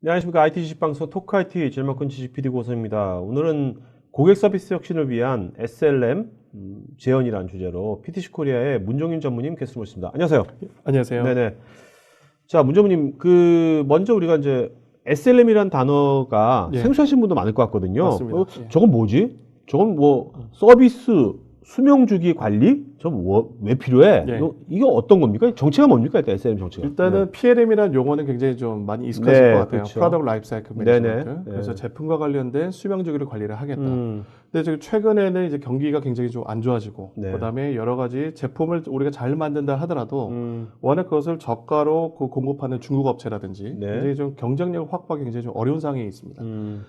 네, 안녕하십니까. IT 지식방송 토크 IT 제일만큼 지식 PD 고선입니다. 오늘은 고객 서비스 혁신을 위한 SLM 재현이라는 주제로 PTC 코리아의 문종인 전무님 게스트로 모셨습니다. 안녕하세요. 안녕하세요. 네네. 자, 문전무님, 먼저 우리가 이제 SLM이라는 단어가 예. 생소하신 분도 많을 것 같거든요. 맞습니다. 예. 저건 뭐지? 저건 뭐 서비스 수명주기 관리? 저건 왜 필요해? 예. 이게 어떤 겁니까? 정체가 뭡니까? 일단 SLM 정체가. 일단은 PLM이라는 용어는 굉장히 좀 많이 익숙하실 네, 것 같아요. 그렇죠. Product Lifecycle 네네. Management. 그래서 네. 제품과 관련된 수명 주기를 관리를 하겠다. 음, 근데 지금 최근에는 이제 경기가 굉장히 좀 안 좋아지고, 네. 그다음에 여러 가지 제품을 우리가 잘 만든다 하더라도 워낙 그것을 저가로 공급하는 중국 업체라든지 네. 굉장히 좀 경쟁력을 확보하기 굉장히 좀 어려운 상황에 있습니다.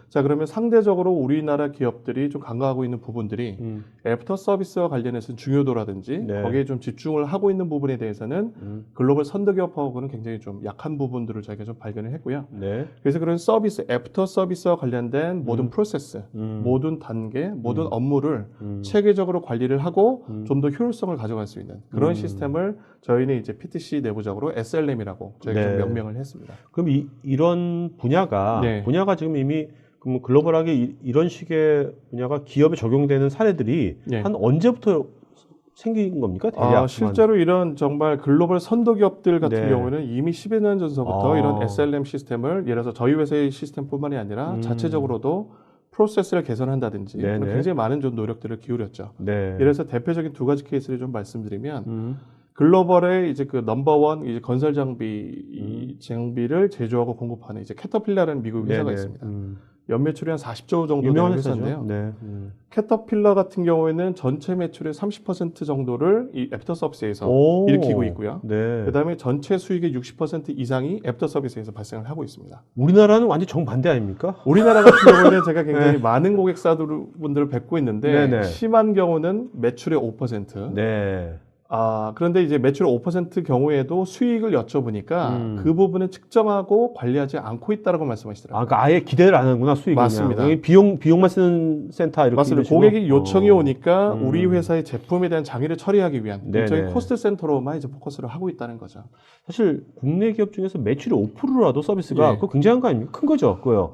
자, 그러면 상대적으로 우리나라 기업들이 좀 강조하고 있는 부분들이 애프터 서비스와 관련해서 중요도라든지 네. 거기에 좀 집중을 하고 있는 부분에 대해서는 글로벌 선도기업하고는 굉장히 좀 약한 부분들을 저희가 좀 발견을 했고요. 네. 그래서 그런 서비스, 애프터 서비스와 관련된 모든 프로세스, 모든 단계, 모든 업무를 체계적으로 관리를 하고 좀 더 효율성을 가져갈 수 있는 그런 시스템을 저희는 이제 PTC 내부적으로 SLM이라고 저희가 좀 네. 명명을 했습니다. 그럼 이런 분야가 네. 지금 이미 그럼 글로벌하게 이런 식의 분야가 기업에 적용되는 사례들이 네. 한 언제부터 생긴 겁니까? 대략 실제로 이런 정말 글로벌 선도기업들 같은 네. 경우에는 이미 10여 년 전서부터 아. 이런 SLM 시스템을 예를 들어서 저희 회사의 시스템뿐만이 아니라 자체적으로도 프로세스를 개선한다든지 네네. 굉장히 많은 좀 노력들을 기울였죠. 네. 예를 들어서 대표적인 두 가지 케이스를 좀 말씀드리면 글로벌의 이제 그 넘버원 이제 건설 장비를 제조하고 공급하는 이제 캐터필라라는 미국 회사가 네네. 있습니다. 연매출이 한 40조 정도 되는 유명한 회사인데요. 회사죠. 네. 캐터필러 같은 경우에는 전체 매출의 30% 정도를 이 애프터 서비스에서 오. 일으키고 있고요. 네. 그다음에 전체 수익의 60% 이상이 애프터 서비스에서 발생을 하고 있습니다. 우리나라는 완전 정반대 아닙니까? 우리나라 같은 경우에는 제가 굉장히 많은 고객사분들을 뵙고 있는데 네네. 심한 경우는 매출의 5%. 네. 그런데 이제 매출의 5% 경우에도 수익을 여쭤보니까 그 부분은 측정하고 관리하지 않고 있다라고 말씀하시더라고요. 그러니까 아예 기대를 안 하는구나, 수익이. 맞습니다. 여기 비용만 쓰는 센터 이렇게. 맞습니다. 이런 식으로? 고객이 요청이 오니까 우리 회사의 제품에 대한 장애를 처리하기 위한 네네. 일종의 코스트 센터로만 이제 포커스를 하고 있다는 거죠. 사실 국내 기업 중에서 매출이 5%라도 서비스가 예. 그거 굉장한 거 아닙니까? 큰 거죠, 그거요.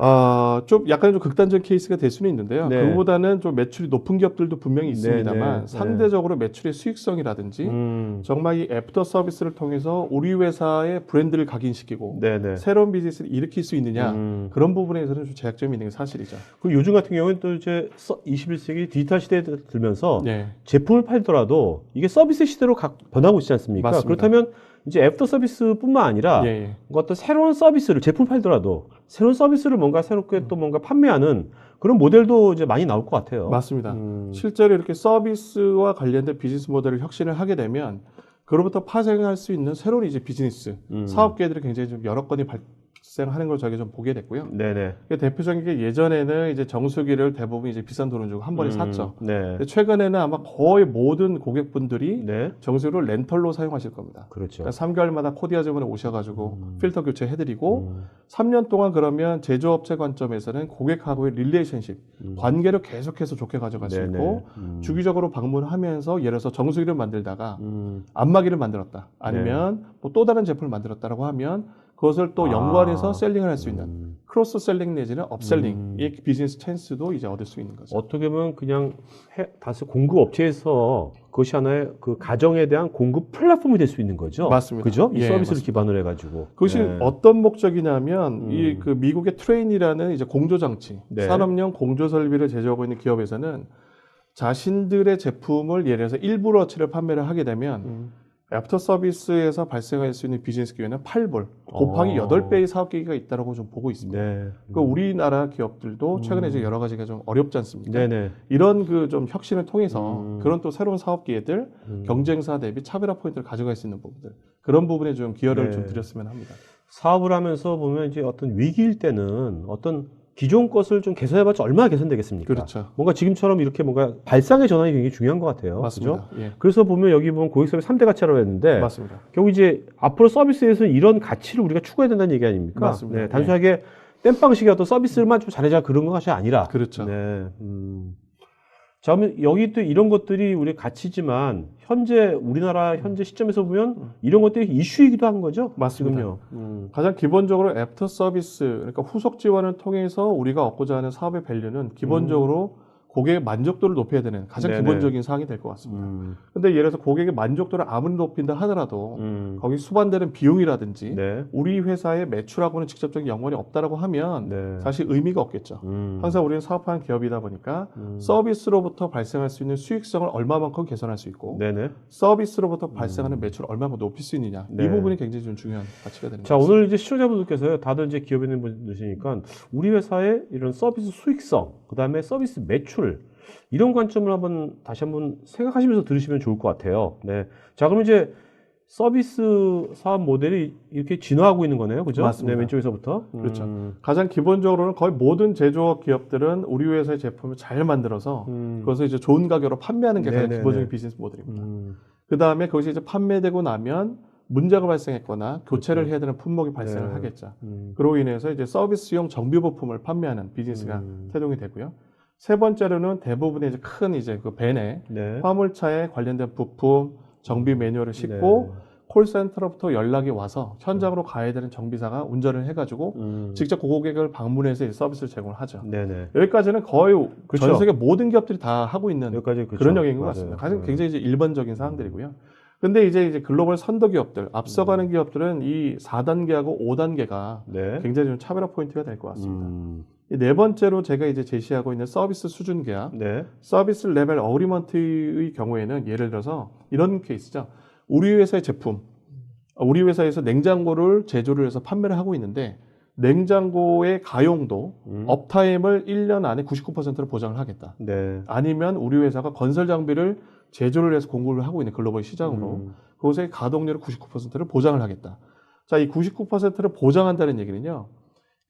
좀 약간 좀 극단적인 케이스가 될 수는 있는데요. 네. 그보다는 좀 매출이 높은 기업들도 분명히 있습니다만 네. 상대적으로 매출의 수익성이라든지 정말 이 애프터 서비스를 통해서 우리 회사의 브랜드를 각인시키고 네네. 새로운 비즈니스를 일으킬 수 있느냐 그런 부분에서는 좀 제약점이 있는 게 사실이죠. 그리고 요즘 같은 경우는 또 이제 21세기 디지털 시대에 들면서 네. 제품을 팔더라도 이게 서비스 시대로 변하고 있지 않습니까? 맞습니다. 그렇다면 이제 애프터 서비스뿐만 아니라 예. 어떤 새로운 서비스를 제품 팔더라도 새로운 서비스를 뭔가 새롭게 또 뭔가 판매하는 그런 모델도 이제 많이 나올 것 같아요. 맞습니다. 실제로 이렇게 서비스와 관련된 비즈니스 모델을 혁신을 하게 되면 그로부터 파생할 수 있는 새로운 이제 비즈니스 사업 기회들이 굉장히 좀 여러 건이 발생하는 걸 저희가 좀 보게 됐고요. 네네. 대표적인 게 예전에는 이제 정수기를 대부분 이제 비싼 돈을 주고 한 번에 샀죠. 네. 근데 최근에는 아마 거의 모든 고객분들이 네. 정수기를 렌털로 사용하실 겁니다. 그렇죠. 그러니까 3개월마다 코디아점에 오셔가지고 필터 교체해드리고 3년 동안 그러면 제조업체 관점에서는 고객하고의 릴레이션십 관계를 계속해서 좋게 가져갈 수 있고 주기적으로 방문하면서 예를 들어서 정수기를 만들다가 안마기를 만들었다 아니면 뭐 또 다른 제품을 만들었다라고 하면 그것을 또 연관해서 셀링을 할 수 있는 크로스 셀링 내지는 업셀링의 비즈니스 찬스도 이제 얻을 수 있는 거죠. 어떻게 보면 그냥 다수 공급 업체에서 그것이 하나의 그 가정에 대한 공급 플랫폼이 될 수 있는 거죠. 맞습니다. 그죠? 이 예, 서비스를 맞습니다. 기반으로 해가지고. 그것이 네. 어떤 목적이냐면 이 그 미국의 트레인이라는 이제 공조 장치, 네. 산업용 공조 설비를 제조하고 있는 기업에서는 자신들의 제품을 예를 들어서 일부 업체를 판매를 하게 되면 애프터 서비스에서 발생할 수 있는 비즈니스 기회는 8불 곱하기 8배의 사업 기회가 있다고 좀 보고 있습니다. 네. 그 우리나라 기업들도 최근에 이제 여러 가지가 좀 어렵지 않습니까? 네네. 이런 그 좀 혁신을 통해서 그런 또 새로운 사업 기회들, 경쟁사 대비 차별화 포인트를 가져갈 수 있는 부분들 그런 부분에 좀 기여를 네. 좀 드렸으면 합니다. 사업을 하면서 보면 이제 어떤 위기일 때는 어떤 기존 것을 좀 개선해봤자 얼마나 개선되겠습니까? 그렇죠. 뭔가 지금처럼 이렇게 뭔가 발상의 전환이 굉장히 중요한 것 같아요. 맞습니다. 그죠? 예. 그래서 보면 여기 보면 고객 서비스 3대 가치라고 했는데 맞습니다. 결국 이제 앞으로 서비스에서는 이런 가치를 우리가 추구해야 된다는 얘기 아닙니까? 맞습니다. 네, 단순하게 땜빵식의 어떤 서비스만 좀 잘해자 그런 것이 아니라. 그렇죠. 네. 자, 그러면 여기 또 이런 것들이 우리 가치지만 우리나라 현재 시점에서 보면 이런 것들이 이슈이기도 한 거죠? 맞습니다. 지금요. 가장 기본적으로 애프터 서비스, 그러니까 후속 지원을 통해서 우리가 얻고자 하는 사업의 밸류는 기본적으로 고객의 만족도를 높여야 되는 가장 네네. 기본적인 사항이 될 것 같습니다. 근데 예를 들어서 고객의 만족도를 아무리 높인다 하더라도 거기 수반되는 비용이라든지 네. 우리 회사의 매출하고는 직접적인 연관이 없다라고 하면 네. 사실 의미가 없겠죠. 항상 우리는 사업하는 기업이다 보니까 서비스로부터 발생할 수 있는 수익성을 얼마만큼 개선할 수 있고 네네. 서비스로부터 발생하는 매출을 얼마만큼 높일 수 있느냐 네. 이 부분이 굉장히 좀 중요한 가치가 되는 자, 것 같습니다. 오늘 이제 시청자분들께서요, 다들 이제 기업에 있는 분들이시니까 우리 회사의 이런 서비스 수익성, 그 다음에 서비스 매출, 이런 관점을 다시 한번 생각하시면서 들으시면 좋을 것 같아요. 네. 자, 그럼 이제 서비스 사업 모델이 이렇게 진화하고 있는 거네요. 그죠? 맞습니다. 네, 왼쪽에서부터. 그렇죠. 가장 기본적으로는 거의 모든 제조업 기업들은 우리 회사의 제품을 잘 만들어서 그것을 이제 좋은 가격으로 판매하는 게 가장 네네네. 기본적인 비즈니스 모델입니다. 그 다음에 그것이 이제 판매되고 나면 문제가 발생했거나 교체를 해야 되는 품목이 발생을 네. 하겠죠. 그로 인해서 이제 서비스용 정비 부품을 판매하는 비즈니스가 태동이 되고요. 세 번째로는 대부분의 이제 큰 이제 그 벤에 네. 화물차에 관련된 부품, 정비 매뉴얼을 싣고 콜센터로부터 연락이 와서 현장으로 가야 되는 정비사가 운전을 해가지고 직접 고객을 방문해서 서비스를 제공을 하죠. 네네. 여기까지는 거의 그렇죠. 전 세계 모든 기업들이 다 하고 있는 여기까지 그렇죠. 그런 영역인 것 맞아요. 같습니다. 가장 굉장히 이제 일반적인 사항들이고요. 근데 이제 글로벌 선도 기업들, 앞서가는 기업들은 이 4단계하고 5단계가 네. 굉장히 좀 차별화 포인트가 될 것 같습니다. 이 네 번째로 제가 이제 제시하고 있는 서비스 수준 계약, 네. 서비스 레벨 어그리먼트의 경우에는 예를 들어서 이런 케이스죠. 우리 회사의 제품, 우리 회사에서 냉장고를 제조를 해서 판매를 하고 있는데 냉장고의 가용도, 업타임을 1년 안에 99%를 보장을 하겠다. 네. 아니면 우리 회사가 건설 장비를 제조를 해서 공급을 하고 있는 글로벌 시장으로 그것의 가동률 99%를 보장을 하겠다. 자, 이 99%를 보장한다는 얘기는요.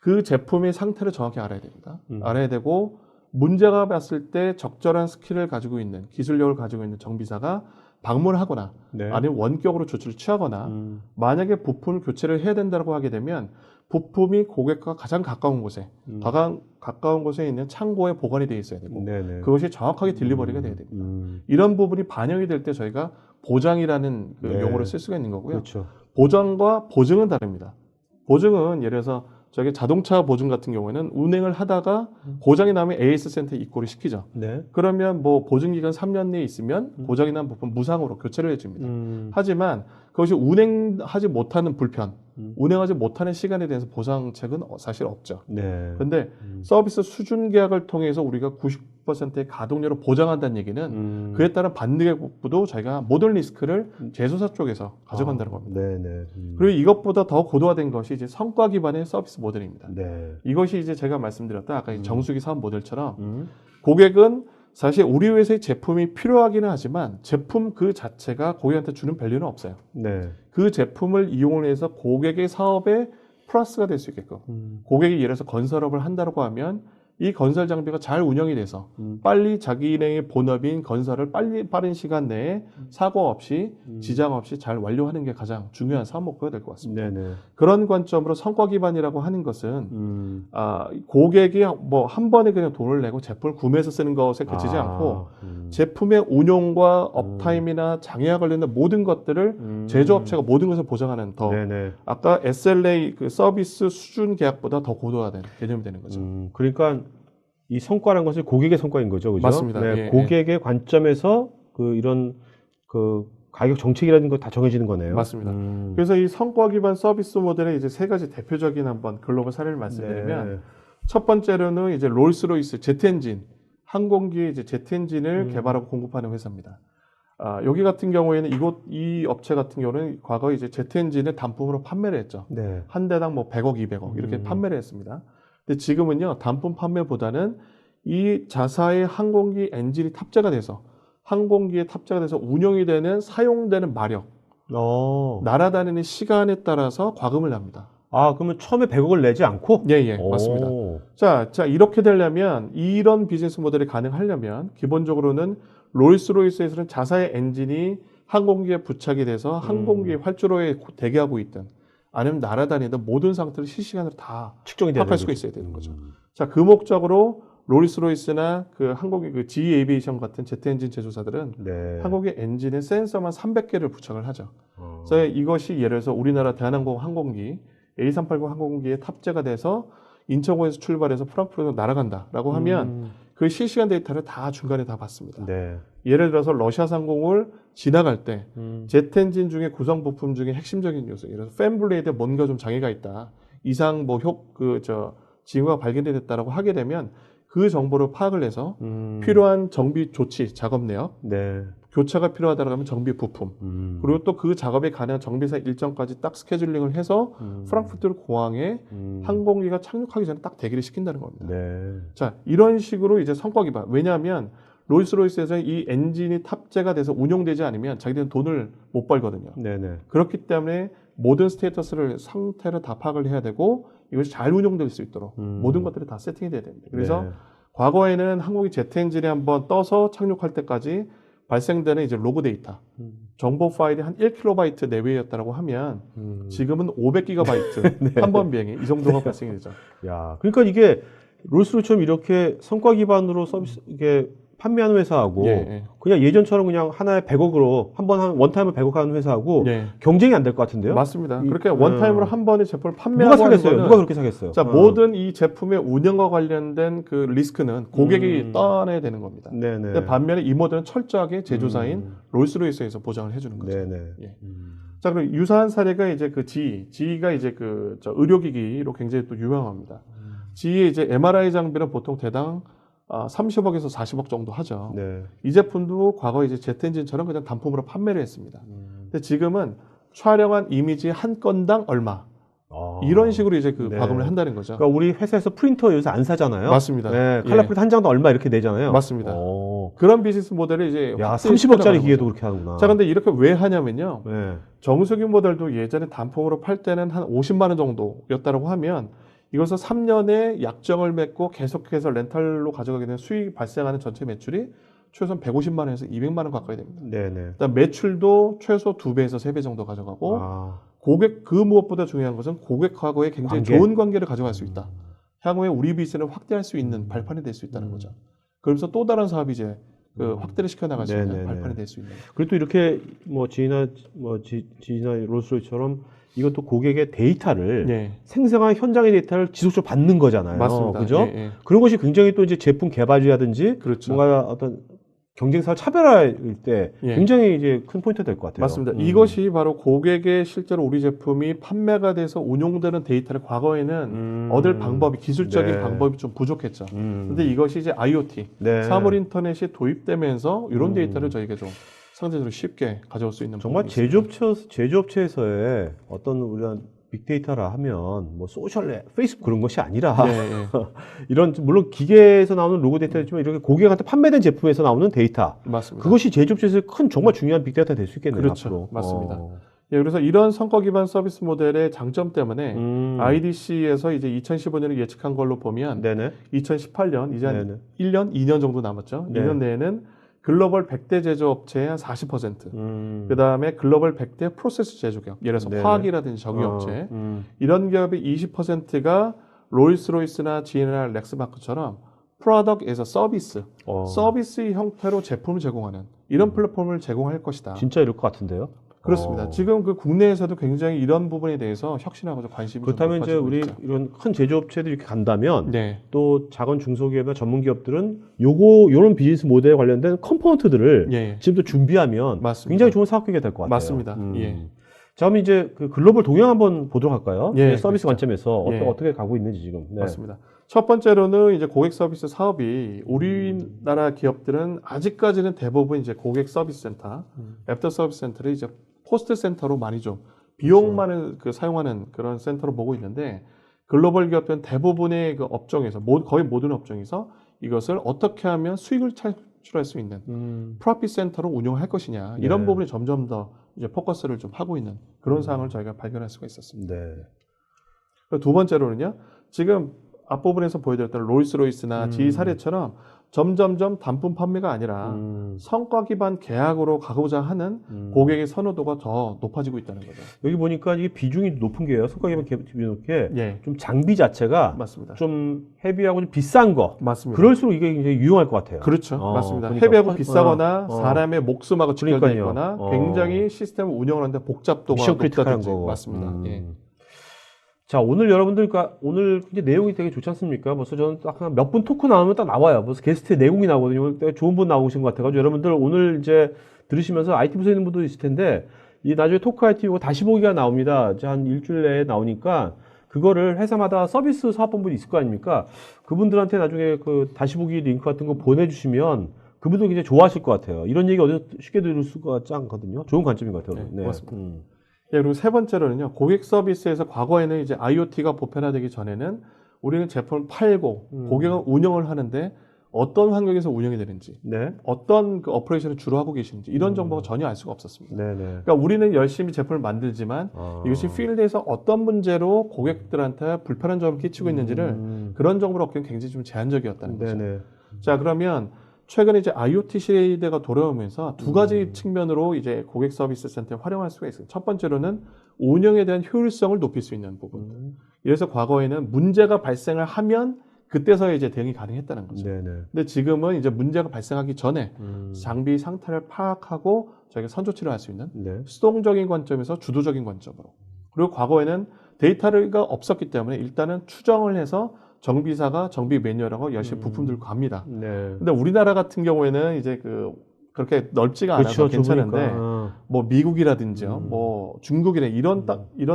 그 제품의 상태를 정확히 알아야 됩니다. 알아야 되고 문제가 봤을 때 적절한 스킬을 가지고 있는 기술력을 가지고 있는 정비사가 방문하거나 네. 아니면 원격으로 조치를 취하거나 만약에 부품을 교체를 해야 된다고 하게 되면 부품이 고객과 가장 가까운 곳에 가까운 곳에 있는 창고에 보관이 되어 있어야 되고 네네. 그것이 정확하게 딜리버리가 돼야 됩니다. 이런 부분이 반영이 될 때 저희가 보장이라는 그 네. 용어를 쓸 수가 있는 거고요. 그렇죠. 보장과 보증은 다릅니다. 보증은 예를 들어서 저기 자동차 보증 같은 경우에는 운행을 하다가 고장이 나면 AS 센터에 입고를 시키죠. 네. 그러면 뭐 보증 기간 3년 내에 있으면 고장이 난 부품 무상으로 교체를 해줍니다. 하지만 그것이 운행하지 못하는 불편, 운행하지 못하는 시간에 대해서 보상책은 사실 없죠. 네. 근데 서비스 수준 계약을 통해서 우리가 90%의 가동률을 보장한다는 얘기는 그에 따른 반대급부도 저희가 모든 리스크를 제조사 쪽에서 가져간다는 겁니다. 네네. 그리고 이것보다 더 고도화된 것이 이제 성과 기반의 서비스 모델입니다. 네. 이것이 이제 제가 말씀드렸던 아까 이 정수기 사업 모델처럼 고객은 사실 우리 회사의 제품이 필요하기는 하지만 제품 그 자체가 고객한테 주는 밸류는 없어요. 네. 그 제품을 이용을 해서 고객의 사업에 플러스가 될 수 있게끔 고객이 예를 들어서 건설업을 한다고 하면 이 건설 장비가 잘 운영이 돼서 빨리 자기네의 본업인 건설을 빠른 시간 내에 사고 없이 지장 없이 잘 완료하는 게 가장 중요한 사업 목표가 될 것 같습니다. 네네. 그런 관점으로 성과 기반이라고 하는 것은 고객이 뭐 한 번에 그냥 돈을 내고 제품을 구매해서 쓰는 것에 그치지 않고 제품의 운용과 업타임이나 장애와 관련된 모든 것들을 제조업체가 모든 것을 보장하는 더 네네. 아까 SLA 그 서비스 수준 계약보다 더 고도화된 개념이 되는 거죠. 그러니까 이 성과라는 것이 고객의 성과인 거죠, 그죠? 맞습니다. 네, 예, 고객의 관점에서 이런 가격 정책이라는 거 다 정해지는 거네요. 맞습니다. 그래서 이 성과 기반 서비스 모델의 이제 세 가지 대표적인 한번 글로벌 사례를 말씀드리면 네. 첫 번째로는 이제 롤스로이스 제트엔진 항공기의 이제 제트엔진을 개발하고 공급하는 회사입니다. 여기 같은 경우에는 이 업체 같은 경우는 과거에 이제 제트엔진을 단품으로 판매를 했죠. 네. 한 대당 뭐 100억, 200억 이렇게 판매를 했습니다. 근데 지금은요, 단품 판매보다는 이 자사의 항공기 엔진이 탑재가 돼서 항공기에 탑재가 돼서 운영이 되는 사용되는 마력, 날아다니는 시간에 따라서 과금을 합니다. 그러면 처음에 100억을 내지 않고? 예, 맞습니다. 자, 이렇게 되려면 이런 비즈니스 모델이 가능하려면 기본적으로는 롤스로이스에서는 자사의 엔진이 항공기에 부착이 돼서 항공기의 활주로에 대기하고 있든 아니면 날아다니던 모든 상태를 실시간으로 다 측정이 파악할 수가 있어야 되는 거죠. 자, 그 목적으로 롤스로이스나 그 한국의 그 GE 에이비에이션 같은 제트 엔진 제조사들은 네. 한국의 엔진에 센서만 300개를 부착을 하죠. 그래서 이것이 예를 들어서 우리나라 대한항공 항공기 A380 항공기에 탑재가 돼서 인천공에서 출발해서 프랑크푸르트로 날아간다라고 하면 그 실시간 데이터를 다 중간에 다 받습니다. 네. 예를 들어서 러시아 상공을 지나갈 때 제트 엔진 중에 구성 부품 중에 핵심적인 요소, 예를 들어서 팬 블레이드에 뭔가 좀 장애가 있다, 이상 뭐 징후가 발견됐다라고 하게 되면 그 정보를 파악을 해서 필요한 정비 조치, 작업 내역, 네. 교차가 필요하다고 하면 정비 부품, 그리고 또 그 작업에 관한 정비사 일정까지 딱 스케줄링을 해서 프랑크푸르트 공항에 항공기가 착륙하기 전에 딱 대기를 시킨다는 겁니다. 네. 자, 이런 식으로 이제 성과 기반. 왜냐하면 롤스로이스에서 이 엔진이 탑재가 돼서 운용되지 않으면 자기들은 돈을 못 벌거든요. 네네. 그렇기 때문에 모든 스테이터스를 상태를 다 파악을 해야 되고 이것이 잘 운용될 수 있도록 모든 것들이 다 세팅이 돼야 됩니다. 그래서 네. 과거에는 항공기 제트 엔진이 한번 떠서 착륙할 때까지 발생되는 이제 로그 데이터, 정보 파일이 한 1KB 내외였다라고 하면 지금은 500GB 한 번 비행에 이 정도가 발생이 되죠. 야, 그러니까 이게 롤스로이스처럼 이렇게 성과 기반으로 서비스 이게 판매하는 회사하고 예. 그냥 예전처럼 그냥 하나에 100억으로 원타임을 100억 하는 회사하고 예. 경쟁이 안 될 것 같은데요? 맞습니다. 그렇게 원타임으로 한 번에 제품을 누가 판매하고 하는 사겠어요? 거는 누가 그렇게 사겠어요? 자, 모든 이 제품의 운영과 관련된 그 리스크는 고객이 떠내야 되는 겁니다. 네네. 근데 반면에 이 모델은 철저하게 제조사인 롤스로이스에서 보장을 해주는 거죠. 네네. 예. 자, 그리고 유사한 사례가 이제 그 GE가 이제 의료기기로 굉장히 또 유명합니다. GE의 이제 MRI 장비는 보통 대당 30억에서 40억 정도 하죠. 네. 이 제품도 과거 이제 제트 엔진처럼 그냥 단품으로 판매를 했습니다. 근데 지금은 촬영한 이미지 한 건당 얼마. 이런 식으로 이제 그 네. 과금을 한다는 거죠. 그러니까 우리 회사에서 프린터 요새 안 사잖아요. 맞습니다. 네, 칼라 예. 프린터 한 장도 얼마 이렇게 내잖아요. 맞습니다. 오. 그런 비즈니스 모델을 이제 야, 확대해 30억짜리 시켜나가는 기계도 거죠. 그렇게 하는구나. 자, 근데 이렇게 왜 하냐면요. 네. 정수기 모델도 예전에 단품으로 팔 때는 한 50만 원 정도였다고 하면 이것을 3년에 약정을 맺고 계속해서 렌탈로 가져가게 되면 수익이 발생하는 전체 매출이 최소 150만 원에서 200만 원 가까이 됩니다. 네네. 그다음 매출도 최소 2배에서 3배 정도 가져가고 아. 고객 그 무엇보다 중요한 것은 고객하고의 굉장히 관계. 좋은 관계를 가져갈 수 있다. 향후에 우리 비즈니스를 확대할 수 있는 발판이 될 수 있다는 거죠. 그러면서 또 다른 사업이 이제 확대를 시켜 나갈 수 있는 네네네. 발판이 될 수 있는. 그리고 또 이렇게 지나 롤스로이스처럼 이것도 고객의 데이터를 예. 생생한 현장의 데이터를 지속적으로 받는 거잖아요. 맞습니다. 그죠? 예, 예. 그런 것이 굉장히 또 이제 제품 개발이라든지 그렇죠. 뭔가 어떤 경쟁사 차별화일 때 예. 굉장히 이제 큰 포인트가 될 것 같아요. 맞습니다. 이것이 바로 고객의 실제로 우리 제품이 판매가 돼서 운용되는 데이터를 과거에는 얻을 방법이 기술적인 네. 방법이 좀 부족했죠. 근데 이것이 이제 IoT, 네. 사물 인터넷이 도입되면서 이런 데이터를 저희가 좀 상대적으로 쉽게 가져올 수 있는 정말 부분이 있습니다. 제조업체에서의 어떤 우리가 빅데이터라 하면 뭐 소셜, 페이스북 그런 것이 아니라 예, 예. 이런 물론 기계에서 나오는 로고 데이터였지만 이렇게 고객한테 판매된 제품에서 나오는 데이터 맞습니다. 그것이 제조업체에서 큰 정말 중요한 빅데이터가 될 수 있겠네요. 그렇죠. 앞으로. 맞습니다. 예, 그래서 이런 성과 기반 서비스 모델의 장점 때문에 IDC에서 이제 2015년을 예측한 걸로 보면 네네. 2018년 이제 한 네네. 1년, 2년 정도 남았죠. 네. 2년 내에는 글로벌 100대 제조업체의 한 40%, 그 다음에 글로벌 100대 프로세스 제조기업, 예를 들어서 네네. 화학이라든지 정유업체, 이런 기업의 20%가 롤스로이스나 GM이나 렉스마크처럼 프로덕트에서 서비스 형태로 제품을 제공하는 이런 플랫폼을 제공할 것이다. 진짜 이럴 것 같은데요. 그렇습니다. 지금 그 국내에서도 굉장히 이런 부분에 대해서 혁신하고 관심이 그렇다면 좀 이제 높아지고 우리 있죠. 이런 큰 제조업체들이 이렇게 간다면 네. 또 작은 중소기업이나 전문기업들은 요런 비즈니스 모델에 관련된 컴포넌트들을 예. 지금도 준비하면 맞습니다. 굉장히 좋은 사업 기회가 될 것 같아요. 맞습니다. 예. 자, 그럼 이제 그 글로벌 동향 한번 보도록 할까요? 예, 서비스 그렇죠. 관점에서 예. 어떻게 가고 있는지 지금. 네. 맞습니다. 첫 번째로는 이제 고객 서비스 사업이 우리나라 기업들은 아직까지는 대부분 이제 고객 서비스 센터, 애프터 서비스 센터를 이제 포스트 센터로 많이 좀 비용만을 사용하는 그런 센터로 보고 있는데 글로벌 기업들은 대부분의 그 업종에서 거의 모든 업종에서 이것을 어떻게 하면 수익을 창출할 수 있는 프로핏 센터로 운영할 것이냐 이런 네. 부분이 점점 더 이제 포커스를 좀 하고 있는 그런 상황을 저희가 발견할 수가 있었습니다. 네. 그리고 두 번째로는요, 지금 앞부분에서 보여드렸던 롤스로이스나 GE 사례처럼 점점점 단품 판매가 아니라 성과 기반 계약으로 가고자 하는 고객의 선호도가 더 높아지고 있다는 거죠. 여기 보니까 이게 비중이 높은 게요. 성과 기반 비중이 높게 예, 좀 장비 자체가 맞습니다. 좀 헤비하고 좀 비싼 거. 맞습니다. 그럴수록 이게 굉장히 유용할 것 같아요. 그렇죠. 맞습니다. 그러니까 헤비하고 비싸거나 사람의 목숨하고 직결되어 그러니까요. 있거나 굉장히 시스템을 운영을 하는데 복잡도가 미션 크리티컬한 높다든지. 거고. 맞습니다. 예. 자, 오늘 여러분들, 오늘 이제 내용이 되게 좋지 않습니까? 벌써 저는 딱 몇 분 토크 나오면 딱 나와요. 벌써 게스트의 내용이 나오거든요. 되게 좋은 분 나오신 것 같아가지고 여러분들 오늘 이제 들으시면서 IT 부서에 있는 분도 있을 텐데 이 나중에 토크 IT 이거 다시 보기가 나옵니다. 이제 한 일주일 내에 나오니까 그거를 회사마다 서비스 사업본부이 있을 거 아닙니까? 그분들한테 나중에 그 다시 보기 링크 같은 거 보내주시면 그분도 굉장히 좋아하실 것 같아요. 이런 얘기 어디서 쉽게 들을 수가 짱 않거든요. 좋은 관점인 것 같아요. 네, 고맙습니다. 예, 그리고 세 번째로는요, 고객 서비스에서 과거에는 이제 IoT가 보편화되기 전에는 우리는 제품을 팔고 고객은 운영을 하는데 어떤 환경에서 운영이 되는지, 어떤 그 오퍼레이션을 주로 하고 계시는지 이런 정보가 전혀 알 수가 없었습니다. 그러니까 우리는 열심히 제품을 만들지만 이것이 필드에서 어떤 문제로 고객들한테 불편한 점을 끼치고 있는지를 그런 정보를 얻기는 굉장히 좀 제한적이었다는 거죠. 자, 그러면 최근에 이제 IoT 시대가 돌아오면서 두 가지 측면으로 이제 고객 서비스 센터를 활용할 수가 있어요. 첫 번째로는 운영에 대한 효율성을 높일 수 있는 부분. 이래서 과거에는 문제가 발생을 하면 그때서야 이제 대응이 가능했다는 거죠. 근데 지금은 이제 문제가 발생하기 전에 장비 상태를 파악하고 저희가 선조치를 할 수 있는 수동적인 관점에서 주도적인 관점으로. 그리고 과거에는 데이터가 없었기 때문에 일단은 추정을 해서 정비사가 정비 매뉴얼하고 열심히 부품 들고 갑니다. 근데 우리나라 같은 경우에는 이제 그렇게 넓지가 않아서 괜찮은데, 뭐 미국이라든지요, 뭐 중국이나 이런